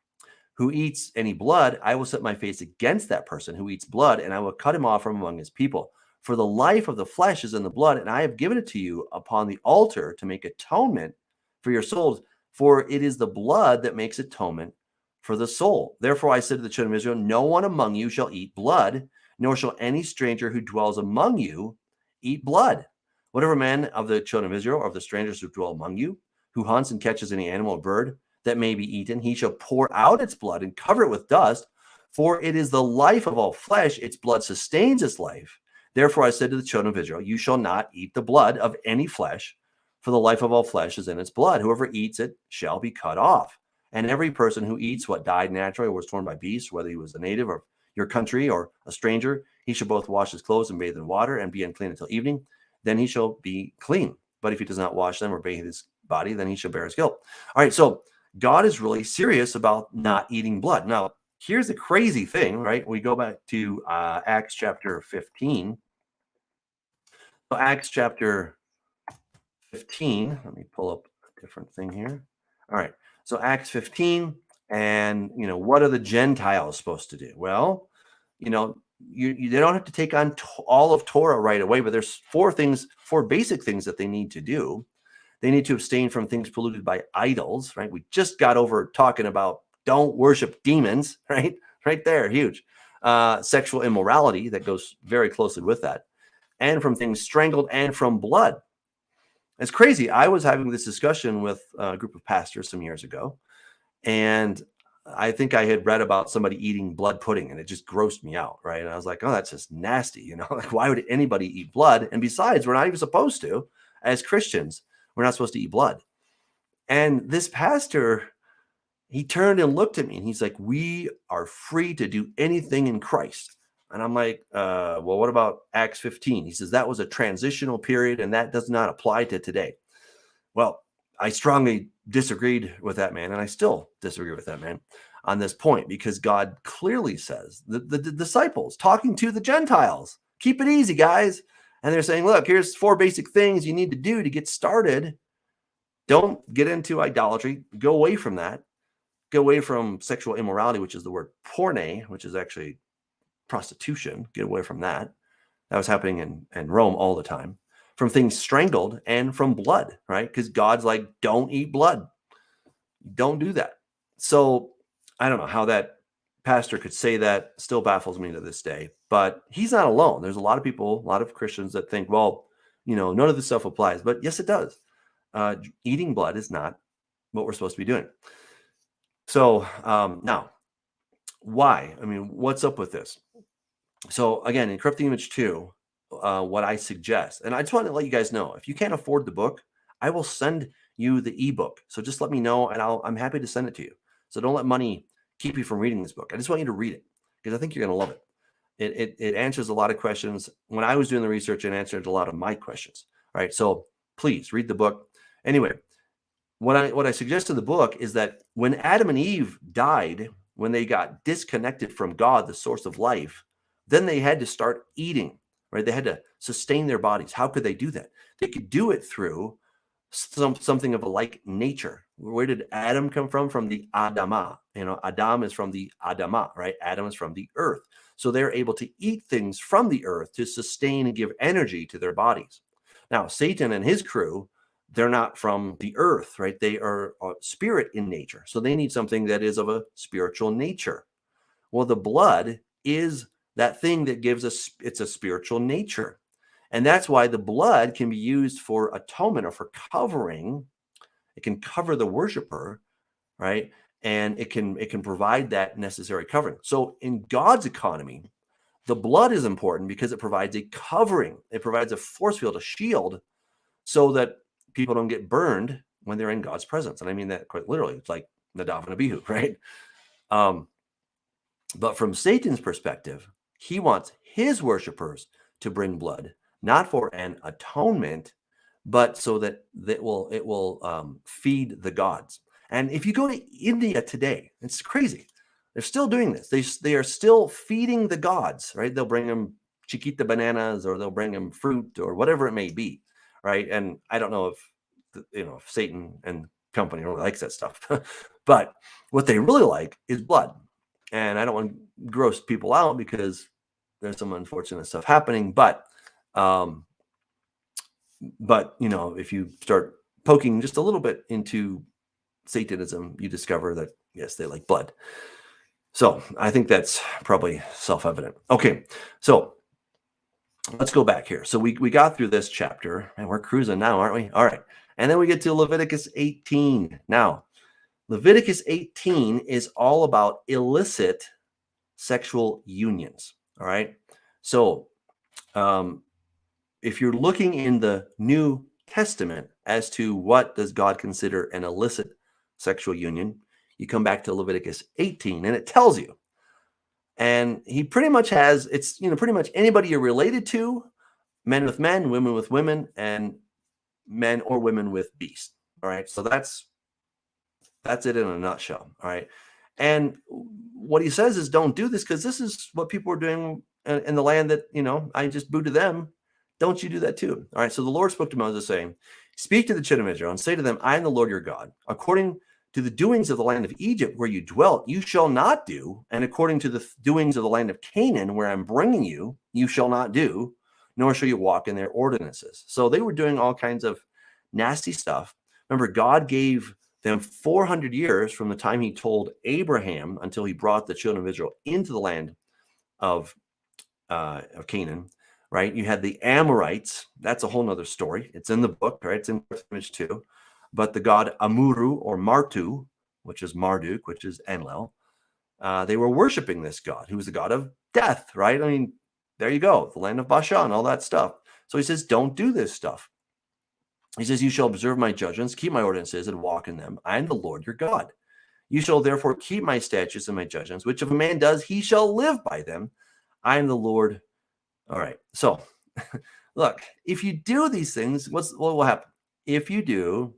Speaker 1: who eats any blood, I will set my face against that person who eats blood, and I will cut him off from among his people. For the life of the flesh is in the blood, and I have given it to you upon the altar to make atonement for your souls. For it is the blood that makes atonement for the soul. Therefore I said to the children of Israel, no one among you shall eat blood, nor shall any stranger who dwells among you eat blood. Whatever man of the children of Israel or of the strangers who dwell among you, who hunts and catches any animal or bird that may be eaten, he shall pour out its blood and cover it with dust. For it is the life of all flesh, its blood sustains its life. Therefore I said to the children of Israel, you shall not eat the blood of any flesh, for the life of all flesh is in its blood. Whoever eats it shall be cut off. And every person who eats what died naturally or was torn by beasts, whether he was a native of your country or a stranger, he shall both wash his clothes and bathe in water and be unclean until evening. Then he shall be clean. But if he does not wash them or bathe his body, then he shall bear his guilt. All right, so God is really serious about not eating blood. Now, here's the crazy thing, right? We go back to Acts chapter 15. So Acts chapter 15, let me pull up a different thing here. All right, so Acts 15, and, what are the Gentiles supposed to do? Well, they don't have to take on all of Torah right away, but there's four basic things that they need to do. They need to abstain from things polluted by idols, right? We just got over talking about don't worship demons, right? Right there, huge. Sexual immorality, that goes very closely with that. And from things strangled and from blood. It's crazy. I was having this discussion with a group of pastors some years ago, and I think I had read about somebody eating blood pudding, and it just grossed me out, right? And I was like, oh, that's just nasty, like, why would anybody eat blood? And besides, we're not even supposed to. As Christians, we're not supposed to eat blood. And this pastor, he turned and looked at me, and he's like, we are free to do anything in Christ. And I'm like, well, what about Acts 15? He says that was a transitional period, and that does not apply to today. Well, I strongly disagreed with that man, and I still disagree with that man on this point, because God clearly says, the disciples talking to the Gentiles, keep it easy, guys. And they're saying, look, here's 4 basic things you need to do to get started. Don't get into idolatry. Go away from that. Go away from sexual immorality, which is the word porne, which is actually prostitution. Get away from that. That was happening in Rome all the time. From things strangled and from blood, right? Because God's like, don't eat blood. Don't do that. So I don't know how that pastor could say that. Still baffles me to this day. But he's not alone. There's a lot of people, a lot of Christians that think, well, none of this stuff applies. But yes, it does. Eating blood is not what we're supposed to be doing. So now, why? I mean, what's up with this? So again, in Corrupt the Image 2, what I suggest, and I just want to let you guys know, if you can't afford the book, I will send you the ebook. So just let me know, and I'm happy to send it to you. So don't let money keep you from reading this book. I just want you to read it, because I think you're going to love it. It answers a lot of questions. When I was doing the research, it answered a lot of my questions, right? So Please read the book. Anyway, what I suggest in the book is that when Adam and Eve died, when they got disconnected from God, the source of life, then they had to start eating, right? They had to sustain their bodies. How could they do that? They could do it through something of a like nature. Where did Adam come from? From the Adamah. Adam is from the Adamah, right? Adam is from the earth. So they're able to eat things from the earth to sustain and give energy to their bodies. Now, Satan and his crew, they're not from the earth, right? They are a spirit in nature. So they need something that is of a spiritual nature. Well, the blood is that thing that gives us, it's a spiritual nature. And that's why the blood can be used for atonement or for covering. It can cover the worshiper, right? And it can provide that necessary covering. So in God's economy, the blood is important because it provides a covering. It provides a force field, a shield, so that people don't get burned when they're in God's presence. And I mean that quite literally. It's like Nadav and Abihu, right? But from Satan's perspective, he wants his worshipers to bring blood, not for an atonement, but so that it will feed the gods. And if you go to India today, it's crazy. They're still doing this. They are still feeding the gods, right? They'll bring them chiquita bananas, or they'll bring them fruit, or whatever it may be, right? And I don't know if Satan and company really likes that stuff, but what they really like is blood. And I don't want to gross people out because there's some unfortunate stuff happening, but if you start poking just a little bit into Satanism, you discover that, yes, they like blood. So I think that's probably self-evident. Okay, so let's go back here. So we got through this chapter, and we're cruising now, aren't we? All right. And then we get to Leviticus 18. Now, Leviticus 18 is all about illicit sexual unions. All right. So if you're looking in the New Testament as to what does God consider an illicit sexual union, you come back to Leviticus 18 and it tells you. And he pretty much has, it's, pretty much anybody you're related to, men with men, women with women, and men or women with beasts. All right. So that's it in a nutshell. All right. And what he says is don't do this because this is what people are doing in the land that, I just booed to them. Don't you do that too? All right. So the Lord spoke to Moses saying, speak to the children of Israel and say to them, I am the Lord your God. According to the doings of the land of Egypt where you dwelt, you shall not do. And according to the doings of the land of Canaan where I'm bringing you, you shall not do, nor shall you walk in their ordinances. So they were doing all kinds of nasty stuff. Remember, God gave them 400 years from the time he told Abraham until he brought the children of Israel into the land of Canaan, right? You had the Amorites. That's a whole nother story. It's in the book, right? It's in image too. But the god Amuru or Martu, which is Marduk, which is Enlil, they were worshiping this god who was the god of death, right? I mean, there you go, the land of Bashan, all that stuff. So he says, don't do this stuff. He says, you shall observe my judgments, keep my ordinances, and walk in them. I am the Lord your God. You shall therefore keep my statutes and my judgments, which if a man does, he shall live by them. I am the Lord. All right. So look, if you do these things, what will happen? If you do,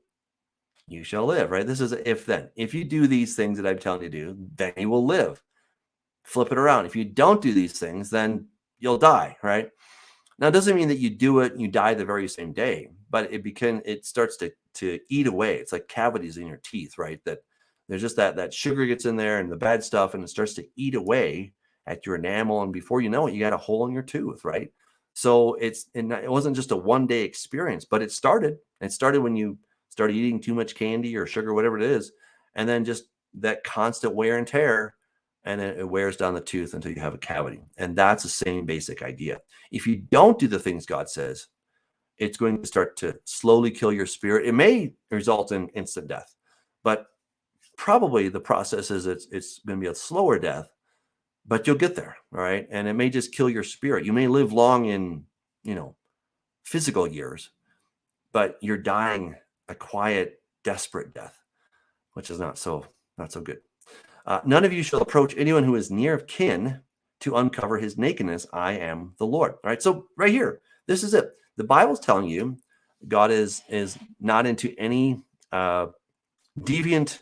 Speaker 1: you shall live, right? This is an if then. If you do these things that I'm telling you to do, then you will live. Flip it around. If you don't do these things, then you'll die, right? Now, it doesn't mean that you do it and you die the very same day, but it starts to eat away. It's like cavities in your teeth, right? That there's just that sugar gets in there and the bad stuff, and it starts to eat away at your enamel. And before you know it, you got a hole in your tooth, right? So it wasn't just a one-day experience, but it started when you started eating too much candy or sugar, whatever it is. And then just that constant wear and tear, and it wears down the tooth until you have a cavity. And that's the same basic idea. If you don't do the things God says, it's going to start to slowly kill your spirit. It may result in instant death, but probably the process is it's going to be a slower death, but you'll get there, all right? And it may just kill your spirit. You may live long in, physical years, but you're dying a quiet, desperate death, which is not so good. None of you shall approach anyone who is near of kin to uncover his nakedness. I am the Lord. All right. So right here, this is it. The Bible's telling you God is not into any deviant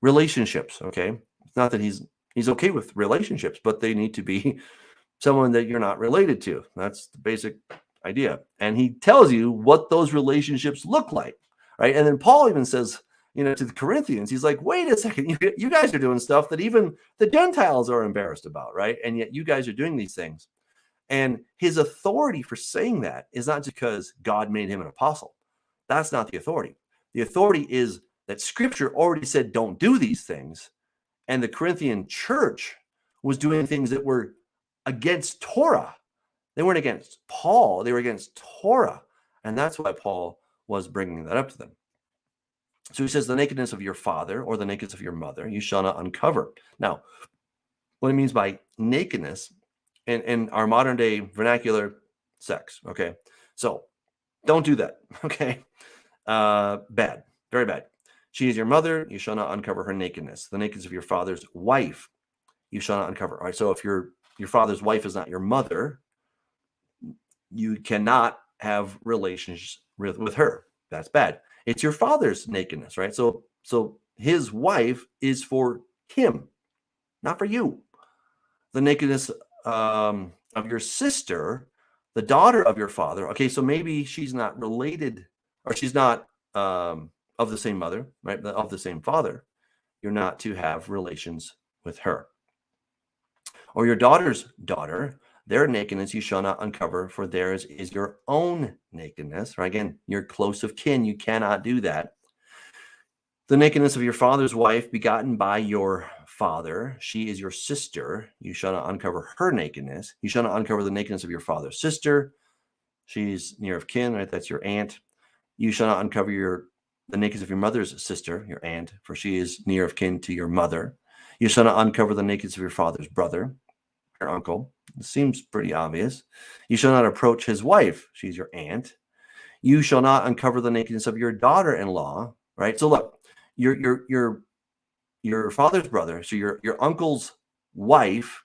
Speaker 1: relationships. Okay, it's not that he's okay with relationships, but they need to be someone that you're not related to. That's the basic idea. And he tells you what those relationships look like, right? And then Paul even says, to the Corinthians, he's like, wait a second, you guys are doing stuff that even the Gentiles are embarrassed about, right? And yet you guys are doing these things. And his authority for saying that is not just because God made him an apostle. That's not the authority. The authority is that Scripture already said don't do these things. And the Corinthian church was doing things that were against Torah. They weren't against Paul, they were against Torah. And that's why Paul was bringing that up to them. So he says, the nakedness of your father or the nakedness of your mother, you shall not uncover. Now, what it means by nakedness in our modern day vernacular, sex. Okay. So don't do that. Okay. Bad, very bad. She is your mother. You shall not uncover her nakedness. The nakedness of your father's wife, you shall not uncover. All right. So if your father's wife is not your mother, you cannot have relations with her. That's bad. It's your father's nakedness, right? So his wife is for him, not for you. The nakedness of your sister, the daughter of your father. Okay, so maybe she's not related, or she's not of the same mother, right? Of the same father. You're not to have relations with her. Or your daughter's daughter, their nakedness you shall not uncover, for theirs is your own nakedness. Right? Again, you're close of kin. You cannot do that. The nakedness of your father's wife, begotten by your father, she is your sister. You shall not uncover her nakedness. You shall not uncover the nakedness of your father's sister. She's near of kin, right? That's your aunt. You shall not uncover the nakedness of your mother's sister, your aunt, for she is near of kin to your mother. You shall not uncover the nakedness of your father's brother, your uncle. It seems pretty obvious. You shall not approach his wife. She's your aunt. You shall not uncover the nakedness of your daughter-in-law, right? So look, your father's brother, so your uncle's wife,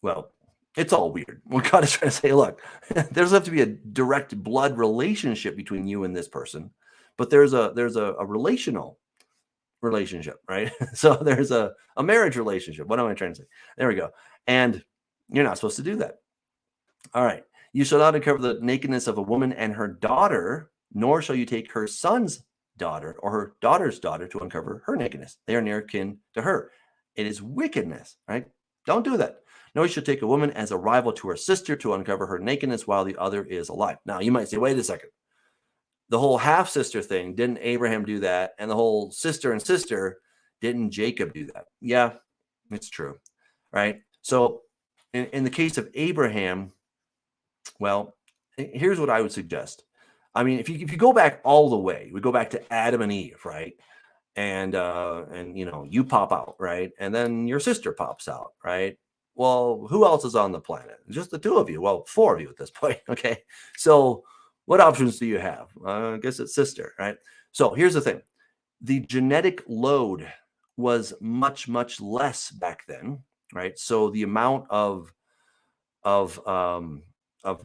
Speaker 1: well, it's all weird. What God is trying to say, look, there doesn't have to be a direct blood relationship between you and this person, but there's a relational relationship, right? So there's a marriage relationship. What am I trying to say? There we go. And you're not supposed to do that. All right. You shall not uncover the nakedness of a woman and her daughter, nor shall you take her son's daughter or her daughter's daughter to uncover her nakedness. They are near kin to her. It is wickedness, right? Don't do that. Nor shall take a woman as a rival to her sister to uncover her nakedness while the other is alive. Now, you might say, wait a second. The whole half-sister thing, didn't Abraham do that? And the whole sister and sister, didn't Jacob do that? Yeah, it's true, right? So in the case of Abraham, well, here's what I would suggest. I mean, if you go back all the way, we go back to Adam and Eve, right? And you pop out, right? And then your sister pops out, right? Well, who else is on the planet? Just the two of you. Well, four of you at this point. Okay. So what options do you have? I guess it's sister, right? So here's the thing. The genetic load was much, much less back then, right? So the amount of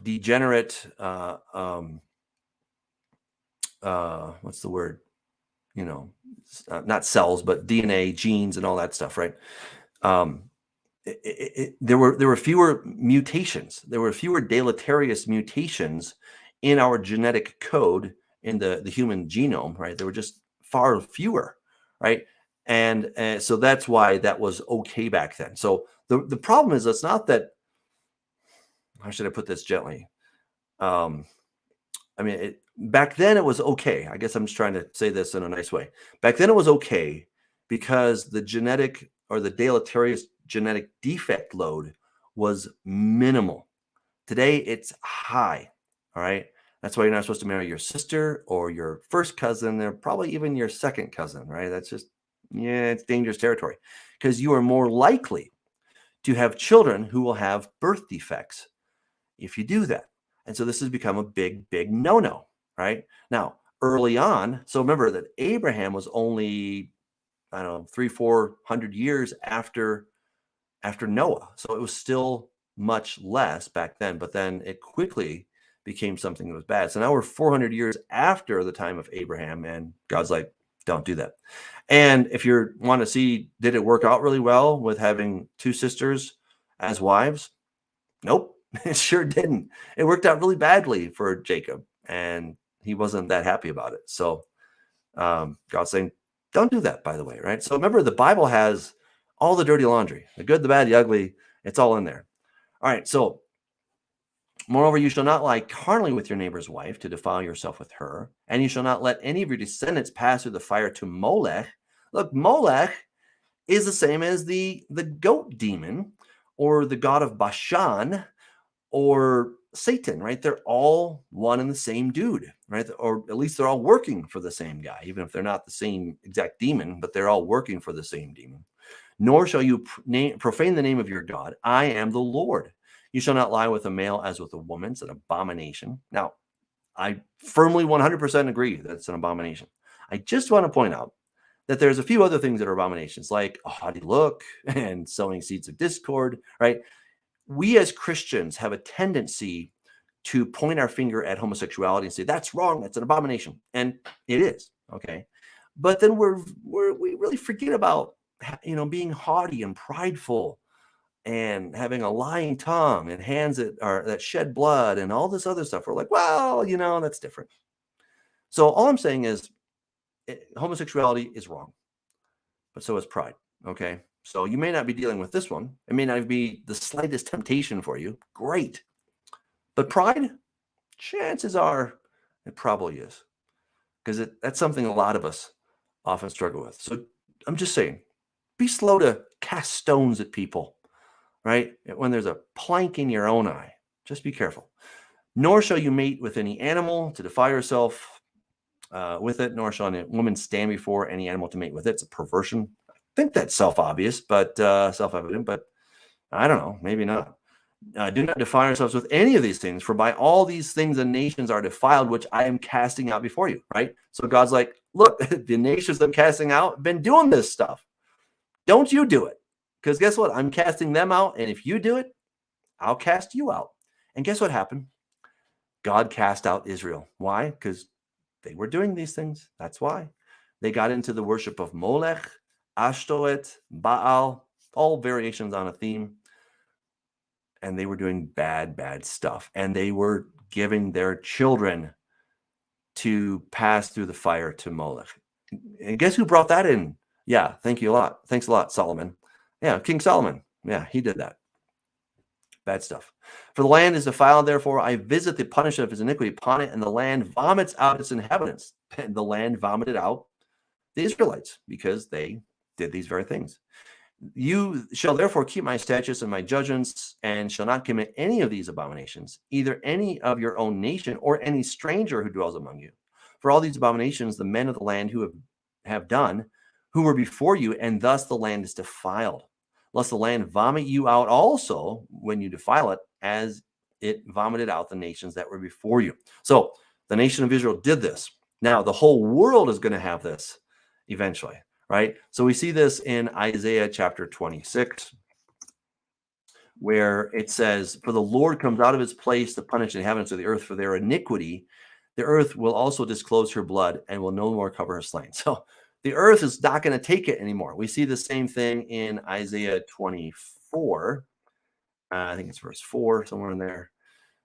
Speaker 1: degenerate, what's the word? Not cells, but DNA, genes, and all that stuff, right? There were fewer mutations. There were fewer deleterious mutations in our genetic code in the human genome, right? There were just far fewer, right? And so that's why that was okay back then. So the problem is, it's not that, how should I put this gently? Back then it was okay. I guess I'm just trying to say this in a nice way. Back then it was okay because the genetic or the deleterious genetic defect load was minimal. Today it's high. All right. That's why you're not supposed to marry your sister or your first cousin, or probably even your second cousin, right? That's just, it's dangerous territory, because you are more likely to have children who will have birth defects if you do that. And so this has become a big, big no-no, right? Now, early on, so remember that Abraham was only, I don't know, 300-400 years after Noah. So it was still much less back then, but then it quickly became something that was bad. So now we're 400 years after the time of Abraham, and God's like, don't do that. And if you want to see, did it work out really well with having two sisters as wives? Nope, it sure didn't. It worked out really badly for Jacob, and he wasn't that happy about it. So God's saying, don't do that, by the way, right? So remember, the Bible has all the dirty laundry, the good, the bad, the ugly. It's all in there. All right, so moreover, you shall not lie carnally with your neighbor's wife to defile yourself with her, and you shall not let any of your descendants pass through the fire to Molech. Look, Molech is the same as the goat demon or the god of Bashan or Satan, right? They're all one and the same dude, right? Or at least they're all working for the same guy, even if they're not the same exact demon, but they're all working for the same demon. Nor shall you profane the name of your God. I am the Lord. You shall not lie with a male as with a woman. It's an abomination. Now, I firmly 100% agree that it's an abomination. I just want to point out that there's a few other things that are abominations, like a haughty look and sowing seeds of discord, right? We as Christians have a tendency to point our finger at homosexuality and say, that's wrong, that's an abomination. And it is, okay? But then we really forget about, being haughty and prideful and having a lying tongue and hands that shed blood and all this other stuff. We're like, well, that's different. So all I'm saying is homosexuality is wrong, but so is pride, okay? So you may not be dealing with this one. It may not be the slightest temptation for you. Great. But pride, chances are it probably is, because that's something a lot of us often struggle with. So I'm just saying, be slow to cast stones at people, right? When there's a plank in your own eye, just be careful. Nor shall you mate with any animal to defile yourself with it, nor shall any woman stand before any animal to mate with it. It's a perversion. I think that's self-obvious, but self-evident, but I don't know, maybe not. Do not defile yourselves with any of these things, for by all these things the nations are defiled, which I am casting out before you, right? So God's like, look, the nations I'm casting out have been doing this stuff. Don't you do it. Because guess what? I'm casting them out, and if you do it, I'll cast you out. And guess what happened? God cast out Israel. Why? Because they were doing these things. That's why. They got into the worship of Molech, Ashtoreth, Baal, all variations on a theme. And they were doing bad, bad stuff. And they were giving their children to pass through the fire to Molech. And guess who brought that in? Yeah, thank you a lot. Thanks a lot, Solomon. Yeah, King Solomon. Yeah, he did that. Bad stuff. For the land is defiled, therefore I visit the punishment of his iniquity upon it, and the land vomits out its inhabitants. And the land vomited out the Israelites because they did these very things. You shall therefore keep my statutes and my judgments, and shall not commit any of these abominations, either any of your own nation or any stranger who dwells among you. For all these abominations, the men of the land who have done, who were before you, and thus the land is defiled. Lest the land vomit you out also when you defile it, as it vomited out the nations that were before you. So the nation of Israel did this. Now the whole world is going to have this eventually. Right? So we see this in Isaiah chapter 26, where it says, for the Lord comes out of his place to punish the inhabitants of the earth for their iniquity. The earth will also disclose her blood and will no more cover her slain. So the earth is not going to take it anymore. We see the same thing in Isaiah 24. I think it's verse 4, somewhere in there.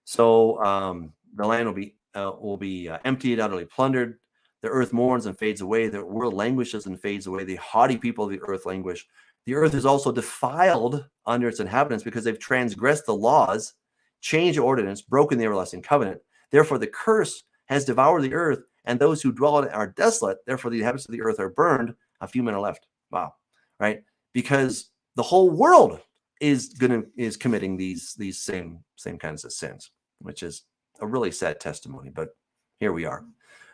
Speaker 1: So the land will be emptied, utterly plundered. The earth mourns and fades away. The world languishes and fades away. The haughty people of the earth languish. The earth is also defiled under its inhabitants because they've transgressed the laws, changed the ordinance, broken the everlasting covenant. Therefore, the curse has devoured the earth, and those who dwell on it are desolate. Therefore, the inhabitants of the earth are burned. A few men are left. Wow, right? Because the whole world is committing these same kinds of sins, which is a really sad testimony. But here we are.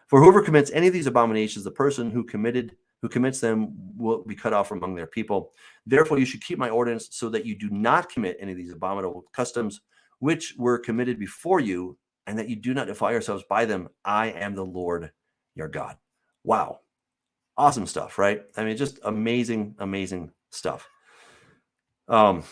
Speaker 1: For whoever commits any of these abominations, the person who commits them will be cut off from among their people. Therefore, you should keep my ordinance so that you do not commit any of these abominable customs which were committed before you, and that you do not defile yourselves by them. I am the Lord your God. Wow. Awesome stuff, right? I mean, just amazing, amazing stuff. So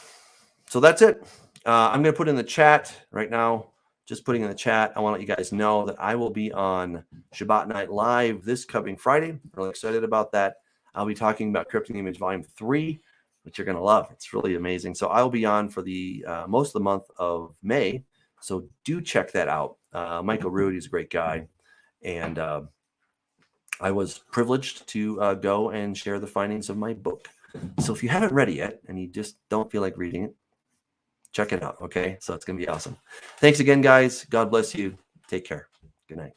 Speaker 1: that's it. I'm going to put in the chat right now just putting in the chat, I want to let you guys know that I will be on Shabbat Night Live this coming Friday. I'm really excited about that. I'll be talking about Cryptic Image Volume 3, which you're going to love. It's really amazing. So I'll be on for the most of the month of May. So do check that out. Michael Rude is a great guy. And I was privileged to go and share the findings of my book. So if you haven't read it yet and you just don't feel like reading it, check it out. Okay. So it's going to be awesome. Thanks again, guys. God bless you. Take care. Good night.